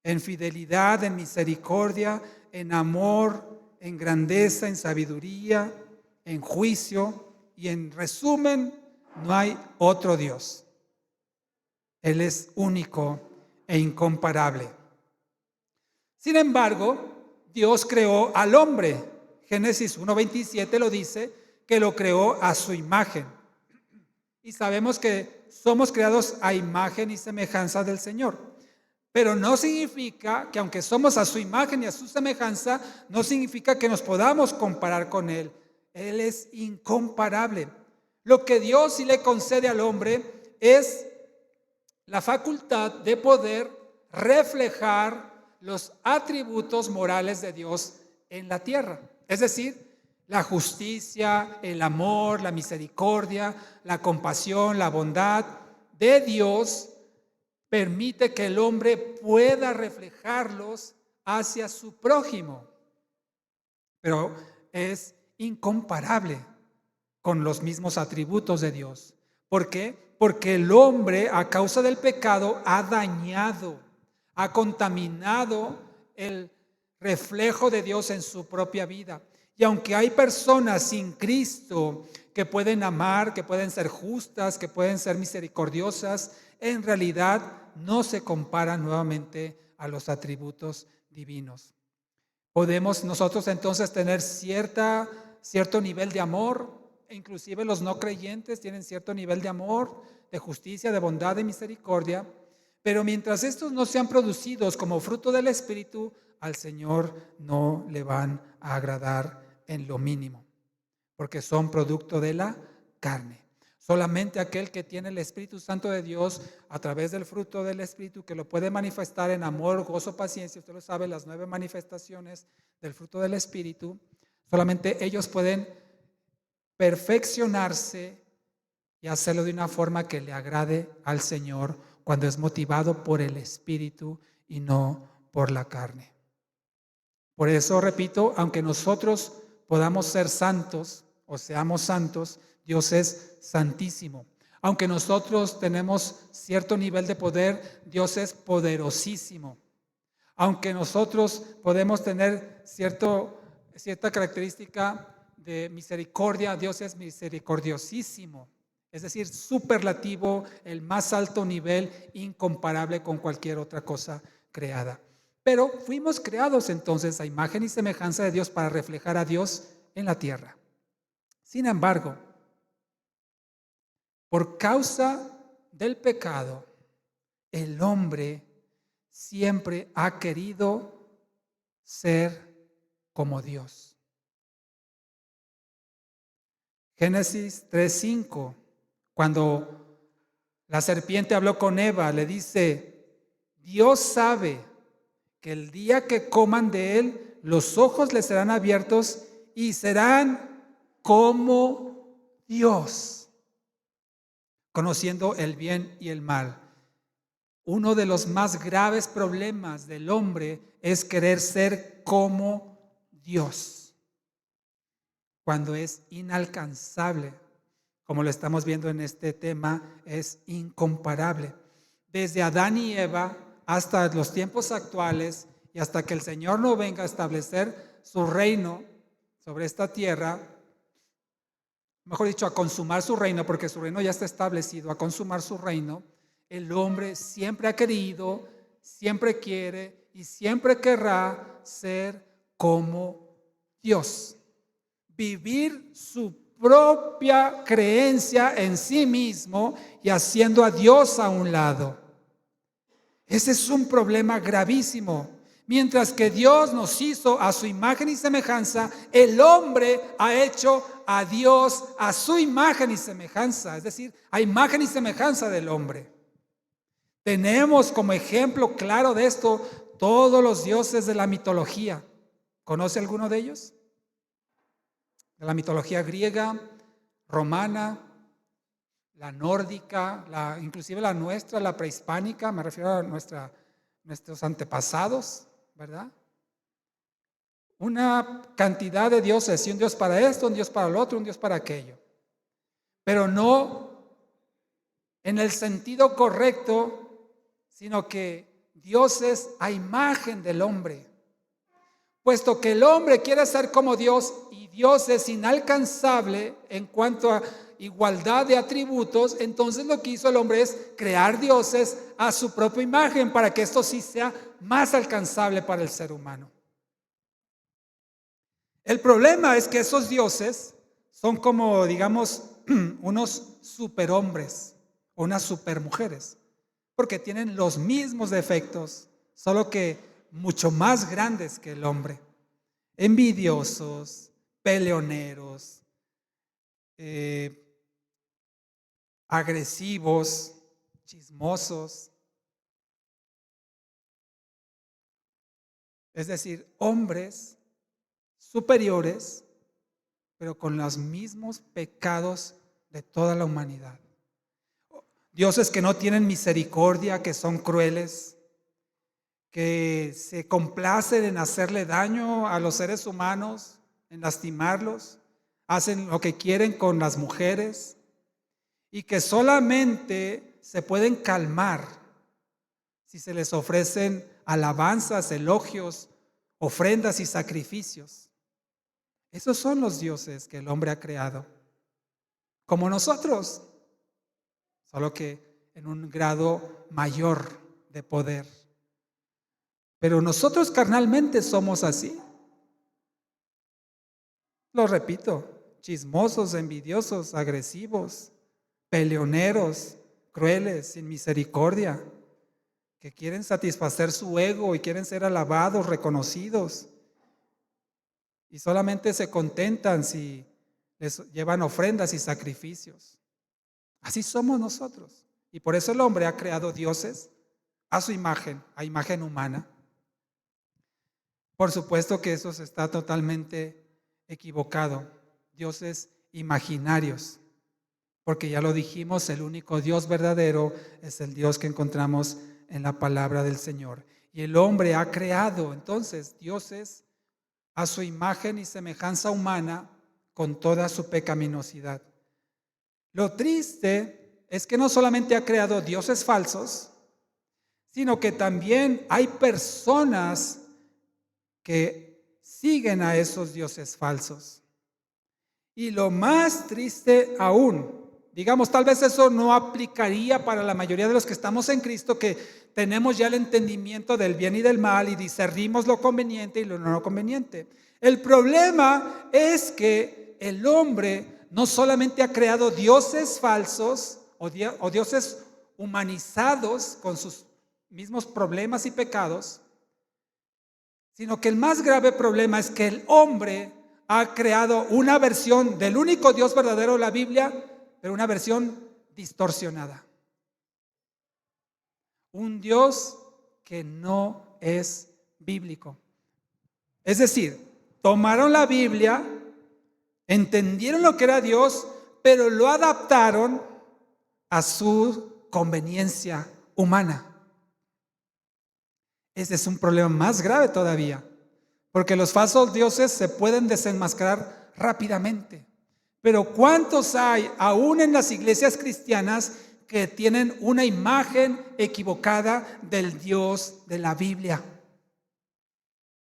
en fidelidad, en misericordia, en amor, en grandeza, en sabiduría, en juicio, y en resumen, No hay otro Dios. Él es único e incomparable. Sin embargo, Dios creó al hombre. Génesis 1:27 lo dice, que lo creó a su imagen. Y sabemos que somos creados a imagen y semejanza del Señor. Pero no significa que aunque somos a su imagen y a su semejanza, no significa que nos podamos comparar con Él. Él es incomparable. Lo que Dios sí le concede al hombre es la facultad de poder reflejar los atributos morales de Dios en la tierra. Es decir, la justicia, el amor, la misericordia, la compasión, la bondad de Dios permite que el hombre pueda reflejarlos hacia su prójimo. Pero es incomparable con los mismos atributos de Dios. ¿Por qué? Porque el hombre, a causa del pecado, ha dañado, ha contaminado el reflejo de Dios en su propia vida. Y aunque hay personas sin Cristo que pueden amar, que pueden ser justas, que pueden ser misericordiosas, en realidad no se comparan nuevamente a los atributos divinos. Podemos nosotros entonces tener cierto nivel de amor, inclusive los no creyentes tienen cierto nivel de amor, de justicia, de bondad, de misericordia, pero mientras estos no sean producidos como fruto del Espíritu, al Señor no le van a agradar en lo mínimo, porque son producto de la carne. Solamente aquel que tiene el Espíritu Santo de Dios a través del fruto del Espíritu, que lo puede manifestar en amor, gozo, paciencia, usted lo sabe, las 9 manifestaciones del fruto del Espíritu, solamente ellos pueden perfeccionarse y hacerlo de una forma que le agrade al Señor cuando es motivado por el Espíritu y no por la carne. Por eso, repito, aunque nosotros podamos ser santos o seamos santos, Dios es santísimo. Aunque nosotros tenemos cierto nivel de poder, Dios es poderosísimo. Aunque nosotros podemos tener cierta característica de misericordia, Dios es misericordiosísimo. Es decir, superlativo, el más alto nivel, incomparable con cualquier otra cosa creada. Pero fuimos creados entonces a imagen y semejanza de Dios para reflejar a Dios en la tierra. Sin embargo, por causa del pecado, el hombre siempre ha querido ser como Dios. Génesis 3:5, cuando la serpiente habló con Eva, le dice: Dios sabe que el día que coman de él, los ojos les serán abiertos y serán como Dios, conociendo el bien y el mal. Uno de los más graves problemas del hombre es querer ser como Dios, cuando es inalcanzable. Como lo estamos viendo en este tema, es incomparable. Desde Adán y Eva hasta los tiempos actuales y hasta que el Señor no venga a establecer su reino sobre esta tierra, mejor dicho, a consumar su reino, porque su reino ya está establecido, a consumar su reino, el hombre siempre ha querido, siempre quiere y siempre querrá ser como Dios. Vivir su propia creencia en sí mismo y haciendo a Dios a un lado. Ese es un problema gravísimo. Mientras que Dios nos hizo a su imagen y semejanza, el hombre ha hecho a Dios a su imagen y semejanza, es decir, a imagen y semejanza del hombre. Tenemos como ejemplo claro de esto todos los dioses de la mitología. ¿Conoce alguno de ellos? De la mitología griega, romana, la nórdica, inclusive la nuestra, la prehispánica, me refiero a nuestros antepasados, ¿verdad? Una cantidad de dioses, y un dios para esto, un dios para lo otro, un dios para aquello. Pero no en el sentido correcto, sino que Dios es a imagen del hombre. Puesto que el hombre quiere ser como Dios y Dios es inalcanzable en cuanto a igualdad de atributos, entonces lo que hizo el hombre es crear dioses a su propia imagen para que esto sí sea más alcanzable para el ser humano. El problema es que esos dioses son como, digamos, unos superhombres o unas supermujeres, porque tienen los mismos defectos, solo que mucho más grandes que el hombre. Envidiosos, peleoneros, agresivos, chismosos. Es decir, hombres superiores, pero con los mismos pecados de toda la humanidad. Dioses que no tienen misericordia, que son crueles, que se complacen en hacerle daño a los seres humanos, en lastimarlos, hacen lo que quieren con las mujeres y que solamente se pueden calmar si se les ofrecen alabanzas, elogios, ofrendas y sacrificios. Esos son los dioses que el hombre ha creado, como nosotros, solo que en un grado mayor de poder. Pero nosotros carnalmente somos así. Lo repito, chismosos, envidiosos, agresivos, peleoneros, crueles, sin misericordia, que quieren satisfacer su ego y quieren ser alabados, reconocidos. Y solamente se contentan si les llevan ofrendas y sacrificios. Así somos nosotros. Y por eso el hombre ha creado dioses a su imagen, a imagen humana. Por supuesto que eso está totalmente equivocado. Dioses imaginarios. Porque ya lo dijimos, el único Dios verdadero es el Dios que encontramos en la palabra del Señor. Y el hombre ha creado entonces dioses a su imagen y semejanza humana con toda su pecaminosidad. Lo triste es que no solamente ha creado dioses falsos, sino que también hay personas que siguen a esos dioses falsos. Y lo más triste aún, digamos, tal vez eso no aplicaría para la mayoría de los que estamos en Cristo, que tenemos ya el entendimiento del bien y del mal y discernimos lo conveniente y lo no conveniente. El problema es que el hombre no solamente ha creado dioses falsos o dioses humanizados con sus mismos problemas y pecados, sino que el más grave problema es que el hombre ha creado una versión del único Dios verdadero de la Biblia, pero una versión distorsionada. Un Dios que no es bíblico. Es decir, tomaron la Biblia, entendieron lo que era Dios, pero lo adaptaron a su conveniencia humana. Ese es un problema más grave todavía, porque los falsos dioses se pueden desenmascarar rápidamente. Pero ¿cuántos hay aún en las iglesias cristianas que tienen una imagen equivocada del Dios de la Biblia?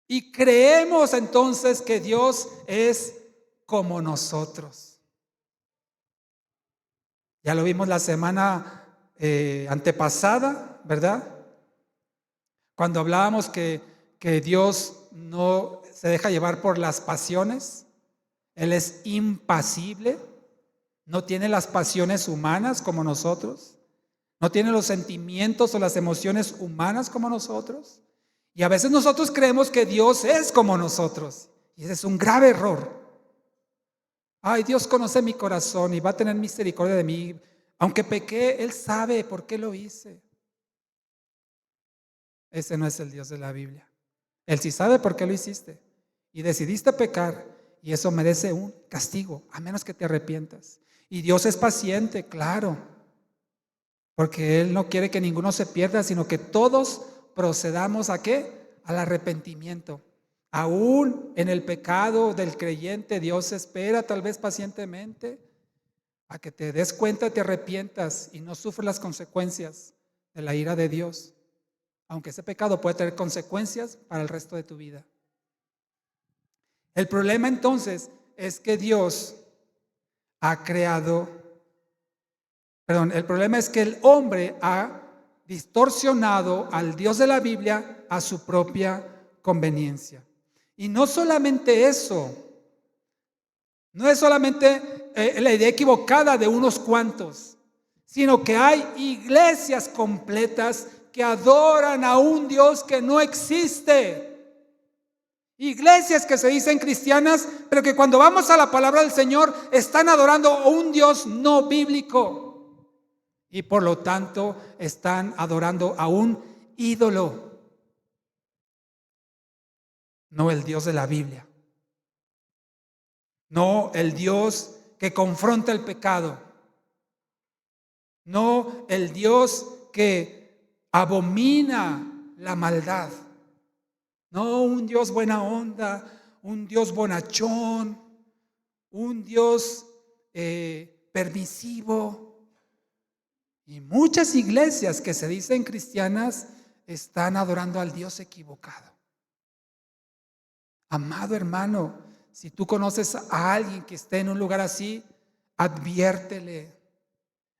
Y creemos entonces que Dios es como nosotros. Ya lo vimos la semana antepasada, ¿verdad? Cuando hablábamos que Dios no se deja llevar por las pasiones, Él es impasible, no tiene las pasiones humanas como nosotros, no tiene los sentimientos o las emociones humanas como nosotros. Y a veces nosotros creemos que Dios es como nosotros, y ese es un grave error. Ay, Dios conoce mi corazón y va a tener misericordia de mí. Aunque pequé, Él sabe por qué lo hice. Ese no es el Dios de la Biblia. Él sí sabe por qué lo hiciste y decidiste pecar, y eso merece un castigo, a menos que te arrepientas. Y Dios es paciente, claro, porque Él no quiere que ninguno se pierda, sino que todos procedamos ¿a qué? Al arrepentimiento. Aún en el pecado del creyente, Dios espera tal vez pacientemente a que te des cuenta, te arrepientas y no sufras las consecuencias de la ira de Dios. Aunque ese pecado puede tener consecuencias para el resto de tu vida. El problema entonces es que Dios ha creado, perdón, el problema es que el hombre ha distorsionado al Dios de la Biblia a su propia conveniencia. Y no solamente eso, no es solamente la idea equivocada de unos cuantos, sino que hay iglesias completas que adoran a un Dios que no existe. Iglesias que se dicen cristianas, pero que cuando vamos a la palabra del Señor están adorando a un Dios no bíblico. Y por lo tanto están adorando a un ídolo, no el Dios de la Biblia. No el Dios que confronta el pecado. No el Dios que abomina la maldad. No un Dios buena onda, un Dios bonachón, un Dios permisivo. Y muchas iglesias que se dicen cristianas están adorando al Dios equivocado. Amado hermano, si tú conoces a alguien que esté en un lugar así, adviértele,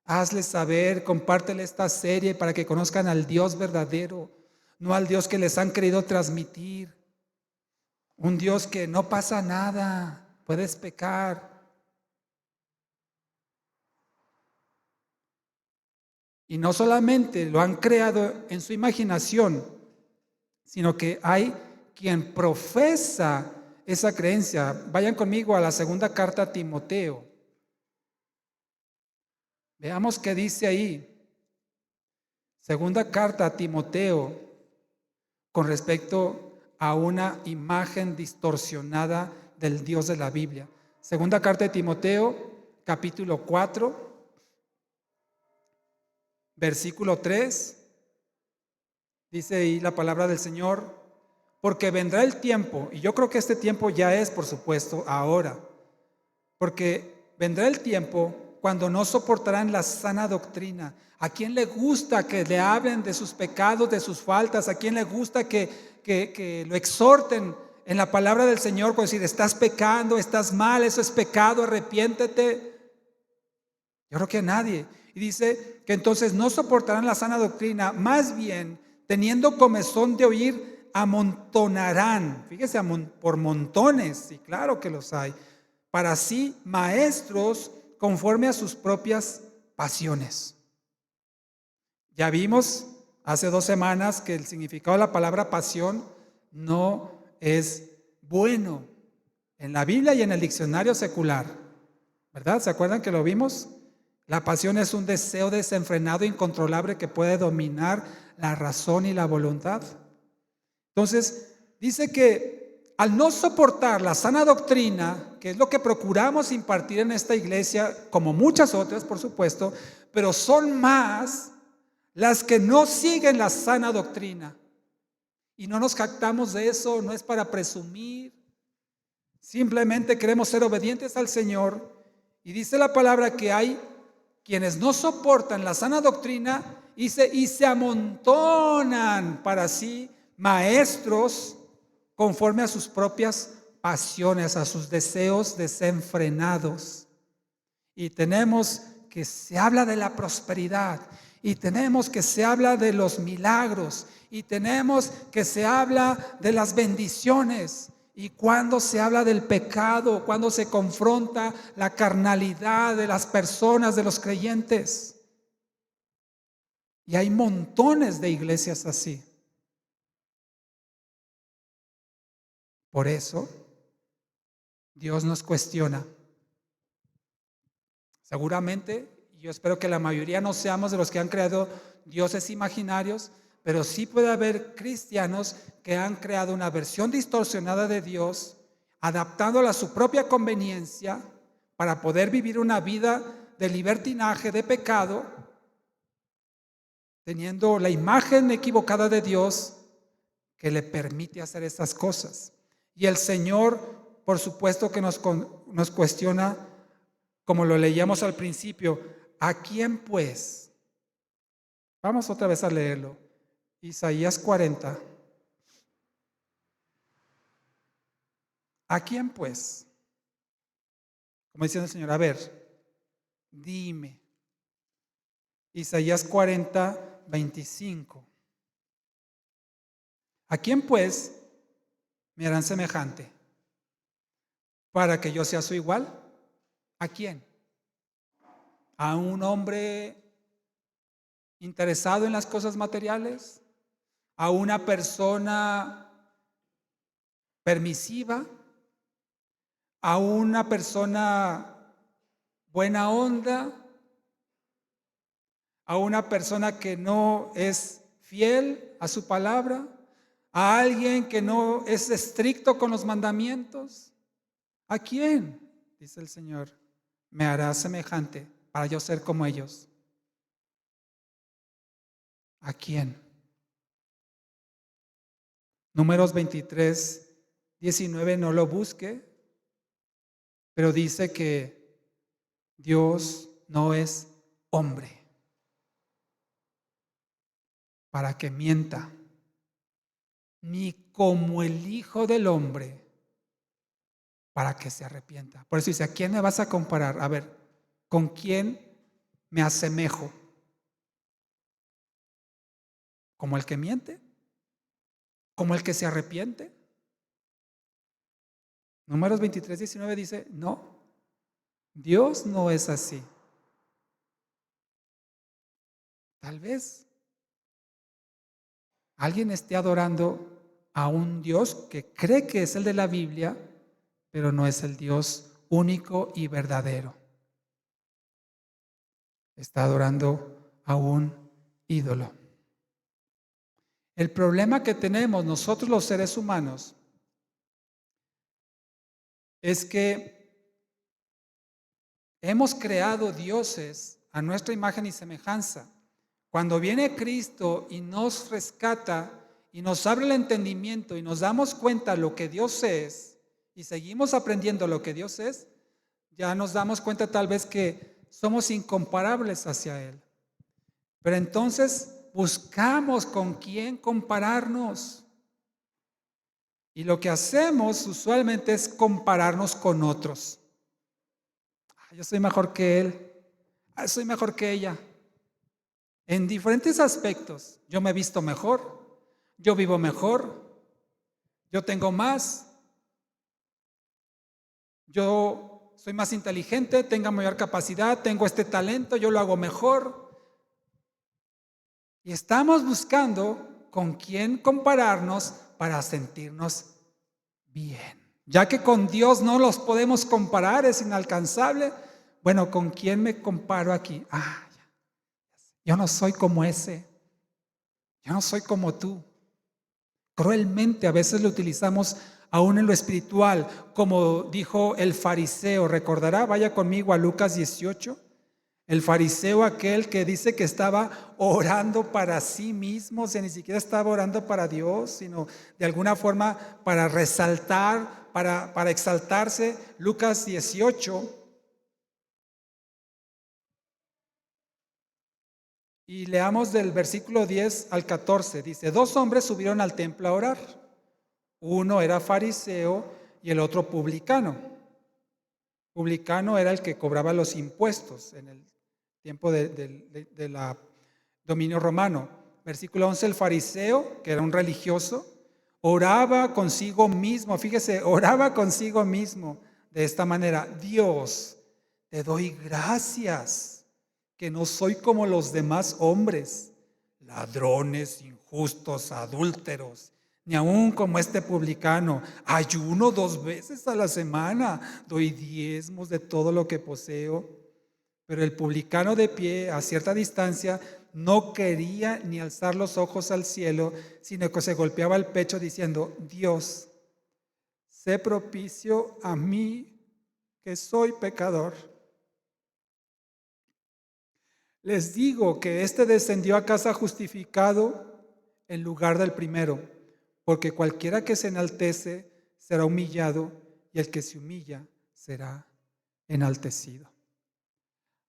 hazle saber, compártele esta serie para que conozcan al Dios verdadero, no al Dios que les han querido transmitir. Un Dios que no pasa nada, puedes pecar. Y no solamente lo han creado en su imaginación, sino que hay quien profesa esa creencia. Vayan conmigo a la segunda carta a Timoteo. Veamos qué dice ahí. Segunda carta a Timoteo con respecto a una imagen distorsionada del Dios de la Biblia. Segunda carta de Timoteo, capítulo 4, versículo 3. Dice ahí la palabra del Señor: porque vendrá el tiempo, y yo creo que este tiempo ya es, por supuesto, ahora, porque vendrá el tiempo cuando no soportarán la sana doctrina. ¿A quién le gusta que le hablen de sus pecados, de sus faltas? ¿A quién le gusta que lo exhorten en la palabra del Señor? Con decir, estás pecando, estás mal, eso es pecado, arrepiéntete. Yo creo que a nadie. Y dice que entonces no soportarán la sana doctrina, más bien, teniendo comezón de oír, amontonarán. Fíjese, por montones, y claro que los hay, para sí maestros conforme a sus propias pasiones. Ya vimos hace 2 semanas que el significado de la palabra pasión no es bueno en la Biblia y en el diccionario secular, ¿verdad? ¿Se acuerdan que lo vimos? La pasión es un deseo desenfrenado e incontrolable que puede dominar la razón y la voluntad. Entonces, dice que al no soportar la sana doctrina, que es lo que procuramos impartir en esta iglesia, como muchas otras, por supuesto, pero son más las que no siguen la sana doctrina. Y no nos jactamos de eso, no es para presumir. Simplemente queremos ser obedientes al Señor. Y dice la palabra que hay quienes no soportan la sana doctrina y se amontonan para sí maestros conforme a sus propias pasiones, a sus deseos desenfrenados. Y tenemos que se habla de la prosperidad, y tenemos que se habla de los milagros, y tenemos que se habla de las bendiciones. Y cuando se habla del pecado, cuando se confronta la carnalidad de las personas, de los creyentes. Y hay montones de iglesias así. Por eso, Dios nos cuestiona. Seguramente, yo espero que la mayoría no seamos de los que han creado dioses imaginarios, pero sí puede haber cristianos que han creado una versión distorsionada de Dios, adaptándola a su propia conveniencia para poder vivir una vida de libertinaje, de pecado, teniendo la imagen equivocada de Dios que le permite hacer estas cosas. Y el Señor, por supuesto que nos cuestiona, como lo leíamos al principio, ¿a quién pues? Vamos otra vez a leerlo. Isaías 40. ¿A quién pues? Como dice el Señor, a ver, dime. Isaías 40:25. ¿A quién pues me harán semejante para que yo sea su igual? ¿A quién? ¿A un hombre interesado en las cosas materiales? ¿A una persona permisiva? ¿A una persona buena onda? ¿A una persona que no es fiel a su palabra? ¿A alguien que no es estricto con los mandamientos? ¿A quién? Dice el Señor, me hará semejante para yo ser como ellos. ¿A quién? Números 23:19, no lo busque, pero dice que Dios no es hombre para que mienta, ni como el Hijo del Hombre para que se arrepienta. Por eso dice, ¿a quién me vas a comparar? A ver, ¿con quién me asemejo? ¿Como el que miente? ¿Como el que se arrepiente? Números 23:19 dice, no, Dios no es así. Tal vez alguien esté adorando a un Dios que cree que es el de la Biblia, pero no es el Dios único y verdadero. Está adorando a un ídolo. El problema que tenemos nosotros los seres humanos es que hemos creado dioses a nuestra imagen y semejanza. Cuando viene Cristo y nos rescata y nos abre el entendimiento y nos damos cuenta lo que Dios es y seguimos aprendiendo lo que Dios es, ya nos damos cuenta tal vez que somos incomparables hacia Él. Pero entonces buscamos con quién compararnos. Y lo que hacemos usualmente es compararnos con otros. Yo soy mejor que él. Soy mejor que ella. En diferentes aspectos. Yo me he visto mejor. Yo vivo mejor. Yo tengo más. Yo soy más inteligente. Tengo mayor capacidad. Tengo este talento. Yo lo hago mejor. Y estamos buscando con quién compararnos para sentirnos bien. Ya que con Dios no los podemos comparar, es inalcanzable. Bueno, ¿con quién me comparo aquí? Yo no soy como ese. Yo no soy como tú. Cruelmente a veces lo utilizamos aún en lo espiritual, como dijo el fariseo. ¿Recordará? Vaya conmigo a Lucas 18. El fariseo, aquel que dice que estaba orando para sí mismo, o sea, ni siquiera estaba orando para Dios, sino de alguna forma para resaltar, para exaltarse. Lucas 18. Y leamos del versículo 10 al 14. Dice, 2 hombres subieron al templo a orar. Uno era fariseo y el otro publicano. Publicano era el que cobraba los impuestos en el tiempo de la dominio romano. Versículo 11, el fariseo, que era un religioso, oraba consigo mismo, fíjese, oraba consigo mismo de esta manera: Dios, te doy gracias que no soy como los demás hombres, ladrones, injustos, adúlteros, ni aun como este publicano. Ayuno 2 veces a la semana, doy diezmos de todo lo que poseo. Pero el publicano, de pie a cierta distancia, no quería ni alzar los ojos al cielo, sino que se golpeaba el pecho diciendo: Dios, sé propicio a mí, que soy pecador. Les digo que éste descendió a casa justificado en lugar del primero, porque cualquiera que se enaltece será humillado, y el que se humilla será enaltecido.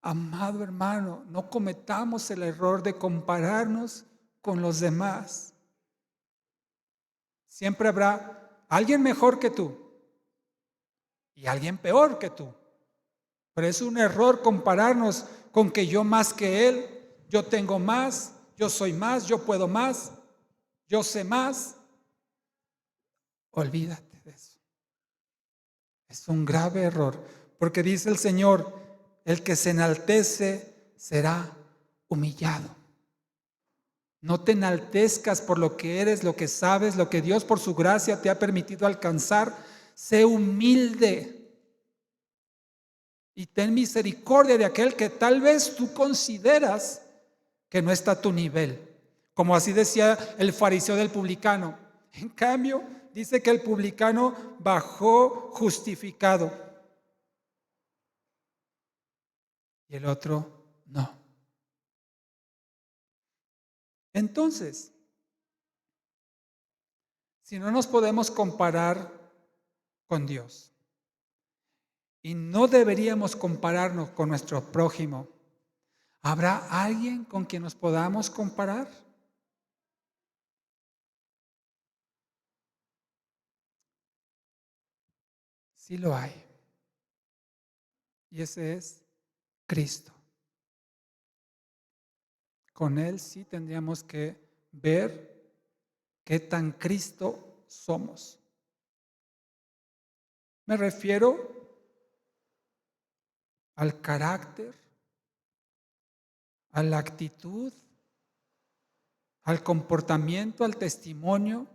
Amado hermano, no cometamos el error de compararnos con los demás. Siempre habrá alguien mejor que tú y alguien peor que tú. Pero es un error compararnos con que yo más que Él, yo tengo más, yo soy más, yo puedo más, yo sé más. Olvídate de eso. Es un grave error, porque dice el Señor, el que se enaltece será humillado. No te enaltezcas por lo que eres, lo que sabes, lo que Dios por su gracia te ha permitido alcanzar. Sé humilde y ten misericordia de aquel que tal vez tú consideras que no está a tu nivel. Como así decía el fariseo del publicano. En cambio, dice que el publicano bajó justificado y el otro no. Entonces, si no nos podemos comparar con Dios y no deberíamos compararnos con nuestro prójimo, ¿habrá alguien con quien nos podamos comparar? Sí lo hay. Y ese es Cristo. Con Él sí tendríamos que ver qué tan Cristo somos. Me refiero al carácter, a la actitud, al comportamiento, al testimonio,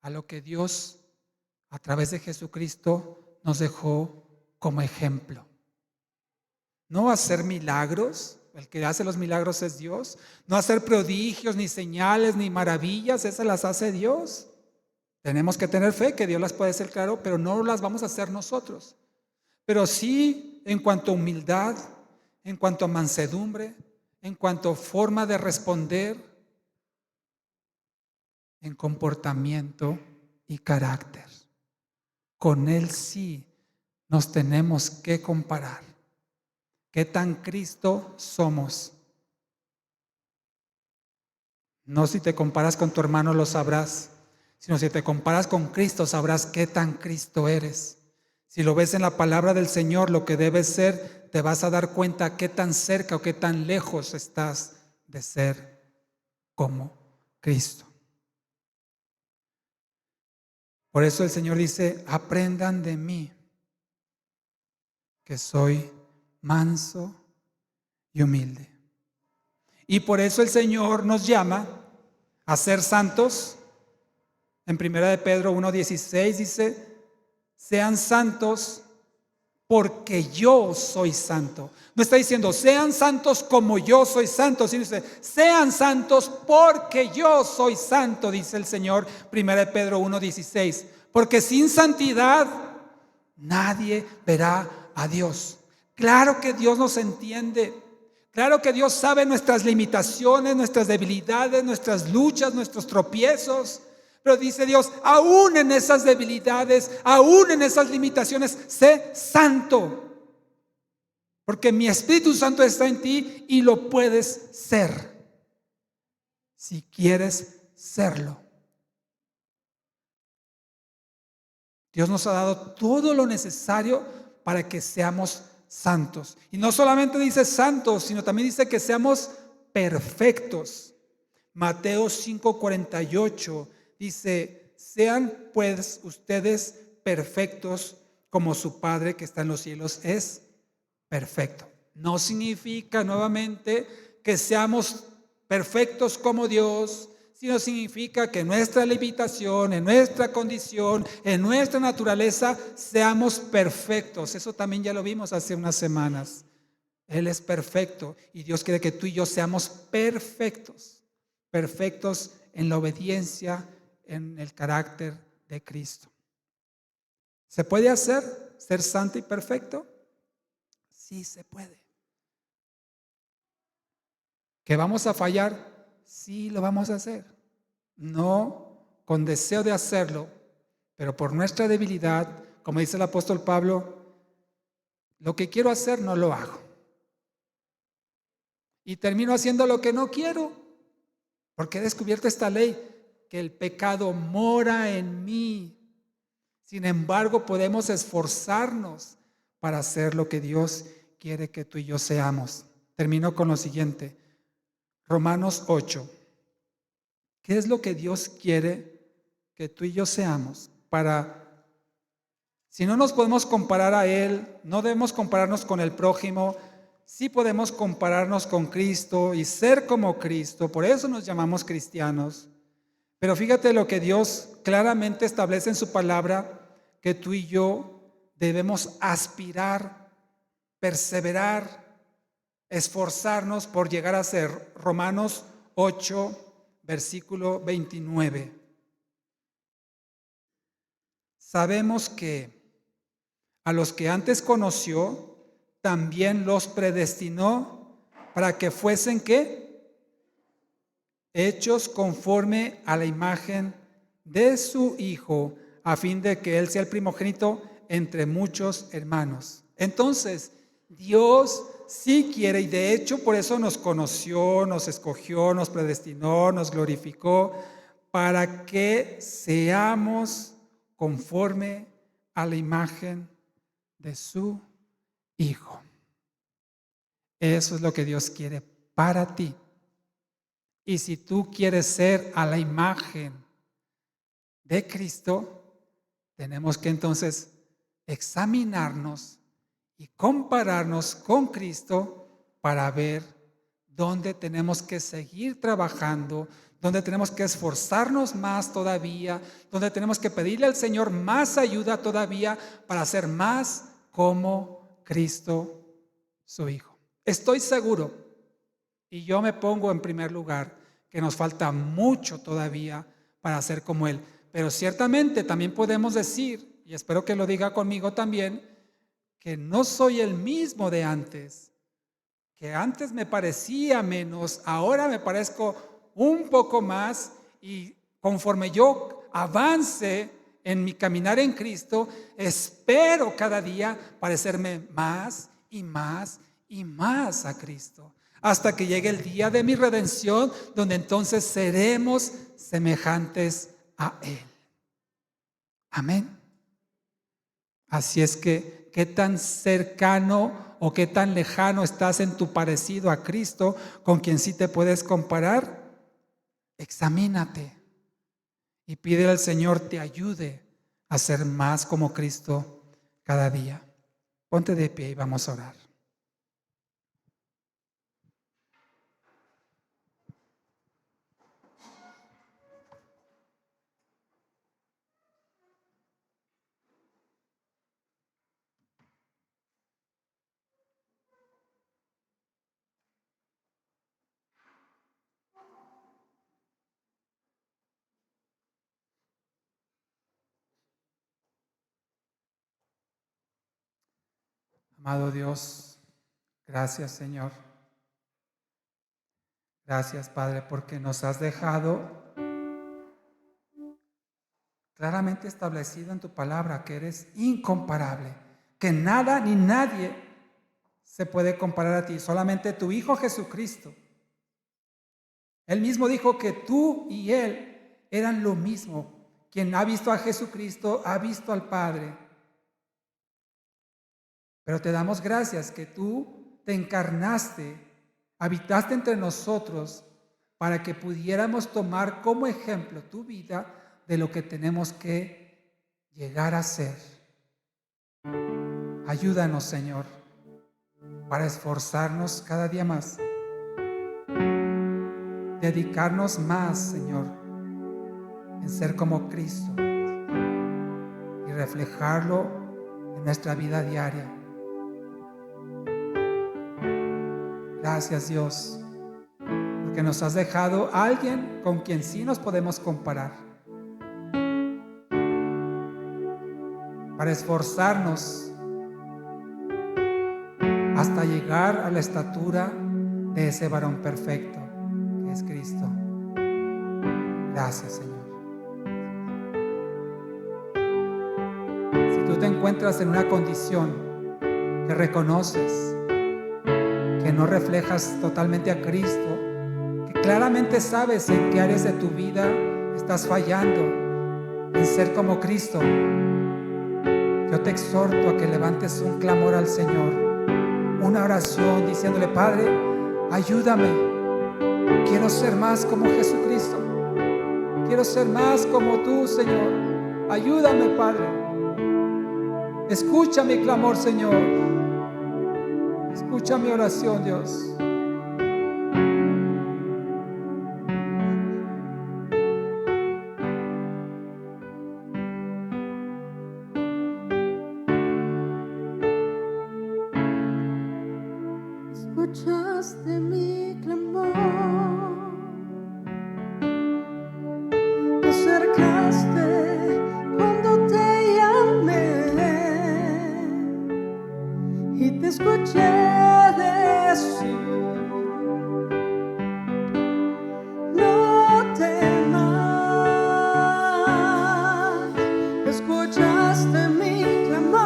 a lo que Dios a través de Jesucristo nos dejó como ejemplo. No hacer milagros, el que hace los milagros es Dios. No hacer prodigios, ni señales, ni maravillas, esas las hace Dios. Tenemos que tener fe que Dios las puede hacer, claro, pero no las vamos a hacer nosotros. Pero sí en cuanto a humildad, en cuanto a mansedumbre, en cuanto a forma de responder, en comportamiento y carácter. Con Él sí nos tenemos que comparar. ¿Qué tan Cristo somos? No si te comparas con tu hermano lo sabrás, sino si te comparas con Cristo sabrás qué tan Cristo eres. Si lo ves en la palabra del Señor, lo que debes ser, te vas a dar cuenta qué tan cerca o qué tan lejos estás de ser como Cristo. Por eso el Señor dice, aprendan de mí, que soy manso y humilde. Y por eso el Señor nos llama a ser santos. En 1 de Pedro 1:16 dice, sean santos porque yo soy santo. No está diciendo, sean santos como yo soy santo, sino dice, sean santos porque yo soy santo, dice el Señor, 1 de Pedro 1:16. Porque sin santidad nadie verá a Dios. Claro que Dios nos entiende. Claro que Dios sabe nuestras limitaciones, nuestras debilidades, nuestras luchas, nuestros tropiezos. Pero dice Dios, aún en esas debilidades, aún en esas limitaciones, sé santo. Porque mi Espíritu Santo está en ti y lo puedes ser. Si quieres serlo. Dios nos ha dado todo lo necesario para que seamos santos. Y no solamente dice santos, sino también dice que seamos perfectos. Mateo 5:48 dice, sean pues ustedes perfectos como su Padre que está en los cielos es perfecto. No significa nuevamente que seamos perfectos como Dios, sino significa que en nuestra limitación, en nuestra condición, en nuestra naturaleza, seamos perfectos. Eso también ya lo vimos hace unas semanas. Él es perfecto y Dios quiere que tú y yo seamos perfectos, perfectos en la obediencia, en el carácter de Cristo. ¿Se puede hacer ser santo y perfecto? Sí se puede. ¿Que vamos a fallar? Sí lo vamos a hacer. No con deseo de hacerlo, pero por nuestra debilidad, como dice el apóstol Pablo, lo que quiero hacer no lo hago. Y termino haciendo lo que no quiero, porque he descubierto esta ley, que el pecado mora en mí. Sin embargo, podemos esforzarnos para ser lo que Dios quiere que tú y yo seamos. Termino con lo siguiente. Romanos 8. ¿Qué es lo que Dios quiere que tú y yo seamos? Si no nos podemos comparar a Él, no debemos compararnos con el prójimo, sí podemos compararnos con Cristo y ser como Cristo. Por eso nos llamamos cristianos. Pero fíjate lo que Dios claramente establece en su palabra, que tú y yo debemos aspirar, perseverar, esforzarnos por llegar a ser. Romanos 8, versículo 29. Sabemos que a los que antes conoció, también los predestinó para que fuesen, ¿qué? Hechos conforme a la imagen de su Hijo, a fin de que Él sea el primogénito entre muchos hermanos. Entonces, Dios sí quiere, y de hecho por eso nos conoció, nos escogió, nos predestinó, nos glorificó, para que seamos conforme a la imagen de su Hijo. Eso es lo que Dios quiere para ti. Y si tú quieres ser a la imagen de Cristo, tenemos que entonces examinarnos y compararnos con Cristo para ver dónde tenemos que seguir trabajando, dónde tenemos que esforzarnos más todavía, dónde tenemos que pedirle al Señor más ayuda todavía para ser más como Cristo, su Hijo. Estoy seguro, y yo me pongo en primer lugar, que nos falta mucho todavía para ser como Él. Pero ciertamente también podemos decir, y espero que lo diga conmigo también, que no soy el mismo de antes, que antes me parecía menos, ahora me parezco un poco más, y conforme yo avance en mi caminar en Cristo, espero cada día parecerme más y más y más a Cristo, hasta que llegue el día de mi redención, donde entonces seremos semejantes a Él. Amén. Así es que, ¿qué tan cercano o qué tan lejano estás en tu parecido a Cristo, con quien sí te puedes comparar? Examínate y pídele al Señor te ayude a ser más como Cristo cada día. Ponte de pie y vamos a orar. Amado Dios, gracias Señor. Gracias Padre, porque nos has dejado claramente establecido en tu palabra que eres incomparable, que nada ni nadie se puede comparar a ti, solamente tu Hijo Jesucristo. Él mismo dijo que tú y Él eran lo mismo. Quien ha visto a Jesucristo ha visto al Padre. Pero te damos gracias que tú te encarnaste, habitaste entre nosotros para que pudiéramos tomar como ejemplo tu vida de lo que tenemos que llegar a ser. Ayúdanos, Señor, para esforzarnos cada día más, dedicarnos más, Señor, en ser como Cristo y reflejarlo en nuestra vida diaria. Gracias, Dios, porque nos has dejado a alguien con quien sí nos podemos comparar, para esforzarnos hasta llegar a la estatura de ese varón perfecto que es Cristo. Gracias, Señor. Si tú te encuentras en una condición que reconoces que no reflejas totalmente a Cristo, que claramente sabes en qué áreas de tu vida estás fallando en ser como Cristo, Yo te exhorto a que levantes un clamor al Señor, una oración diciéndole: Padre, ayúdame. Quiero ser más como Jesucristo. Quiero ser más como tú, Señor. Ayúdame, Padre. Escucha mi clamor, Señor. Escucha mi oración, Dios. Escuchaste mi clamor, te acercaste cuando te llamé y te escuché decir: no temas. Escuchaste mi clamor,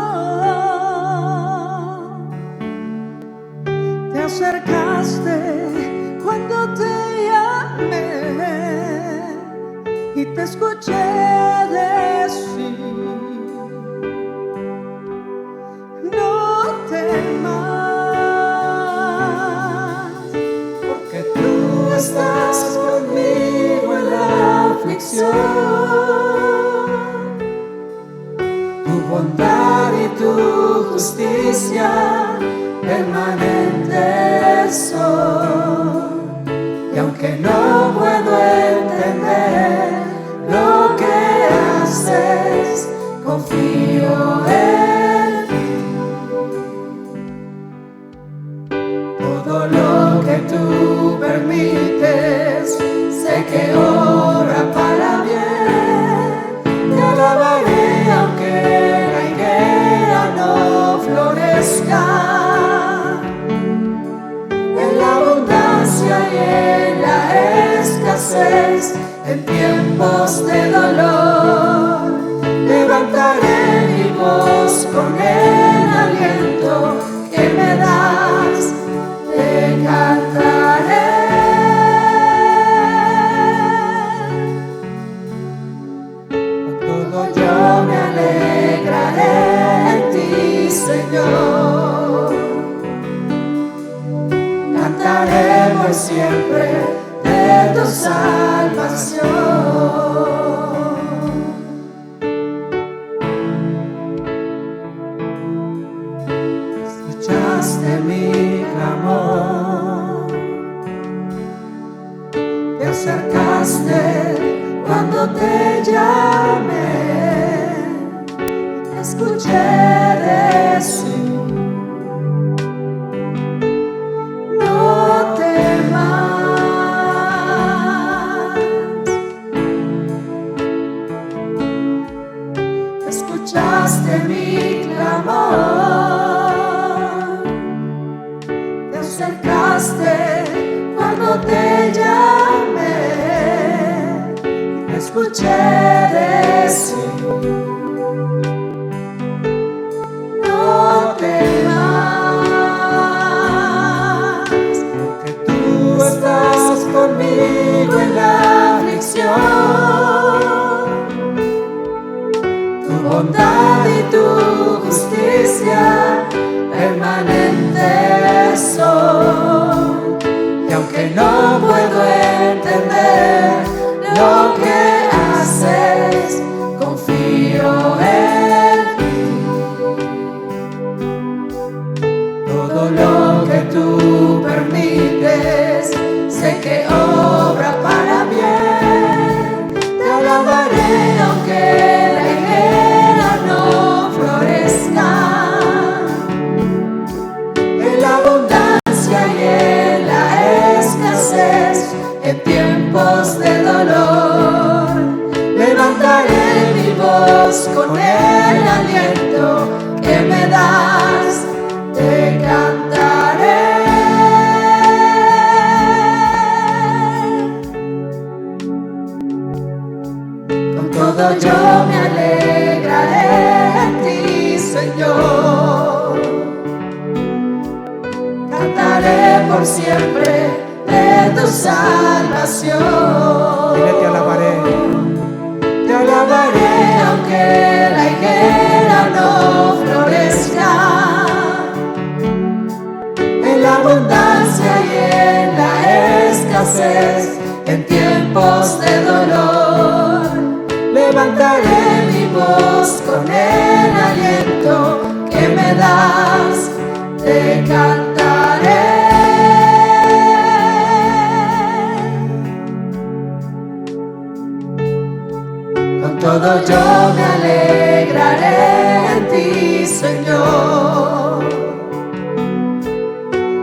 te acercaste cuando te llamé y te escuché decir: no temas, porque tú estás conmigo en la aflicción. Tu bondad y tu justicia permanentes son, y aunque no puedo entender lo que haces, confío en ti. Todo lo que tú permites, sé que obra para bien. Te alabaré aunque la higuera no florezca, en la abundancia y en la escasez, en tiempos de dolor. Levantaré mi voz con el aliento que me das, te cantaré. Con todo yo me alegraré en ti, Señor. Cantaré por siempre de tu salvación. Escuchaste mi clamor, te acercaste cuando te llamé, te escuché decir: no temas. Escuchaste mi clamor, te acercaste cuando te llamé, te escuché decir: no temas, porque tú estás conmigo en la aflicción. Tu bondad y tu justicia permanentes son, y aunque no puedo entender lo que haces, confío en ti. Todo lo que tú permites, sé que obra para bien. Te alabaré aunque la higuera no florezca, en la abundancia y en la escasez, en tiempos de dolor. Levantaré mi voz con el aliento que me das, te cantaré. Con todo yo me alegraré en ti, Señor. Cantaré por siempre de tu salvación. Dile: te alabaré. Te alabaré aunque la higuera no me das, te cantaré. Con todo yo me alegraré en ti, Señor.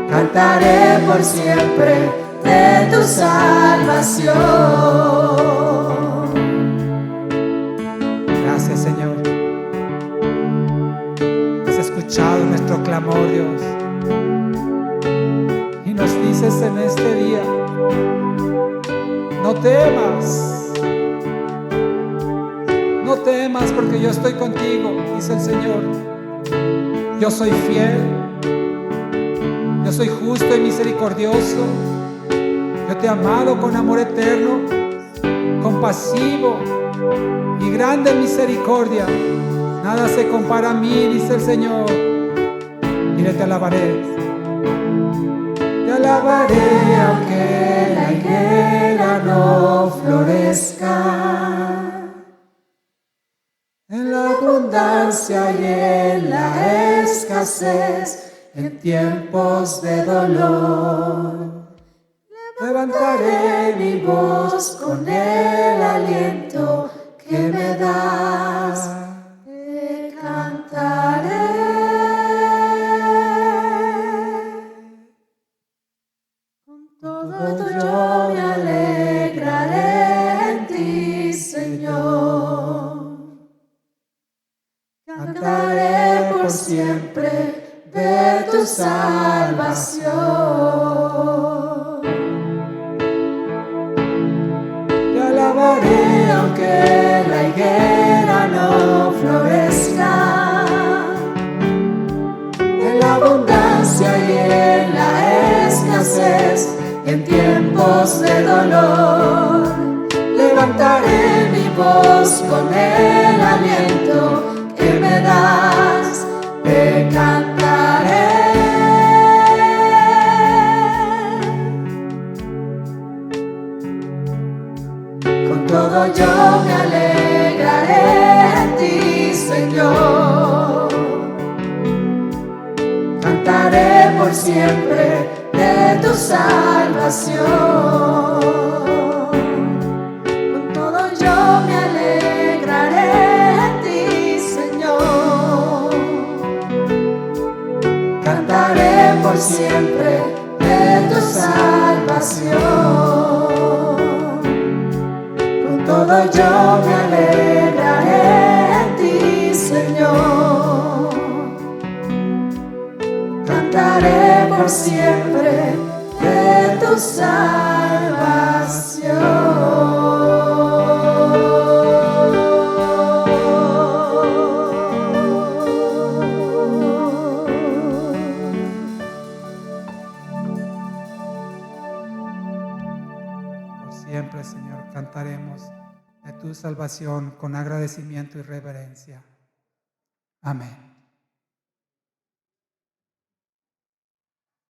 Cantaré por siempre de tu salvación. Gracias, Señor. Has escuchado nuestro clamor, Dios. Y nos dices en este día, no temas. No temas porque yo estoy contigo, dice el Señor. Yo soy fiel. Yo soy justo y misericordioso. Yo te he amado con amor eterno, compasivo y grande misericordia. Nada se compara a mí, dice el Señor. Mire, te alabaré. Te alabaré aunque la higuera no florezca. En la abundancia y en la escasez, en tiempos de dolor. Levantaré mi voz con el aliento que me das. Te cantaré. Con todo yo me alegraré en ti, Señor. Cantaré por siempre de tu salvación. Te alabaré aunque la higuera no florezca. En la abundancia y en la escasez, en tiempos de dolor. Levantaré mi voz con el aliento que me das, te cantaré. Con todo yo me alegraré en ti, Señor. Cantaré por siempre de tu salvación. Con todo yo me alegraré en ti, Señor. Cantaré por siempre de tu salvación. Con todo yo me alegraré en ti, Señor. Cantaré por siempre de tu Siempre, Señor, cantaremos de tu salvación con agradecimiento y reverencia. Amén.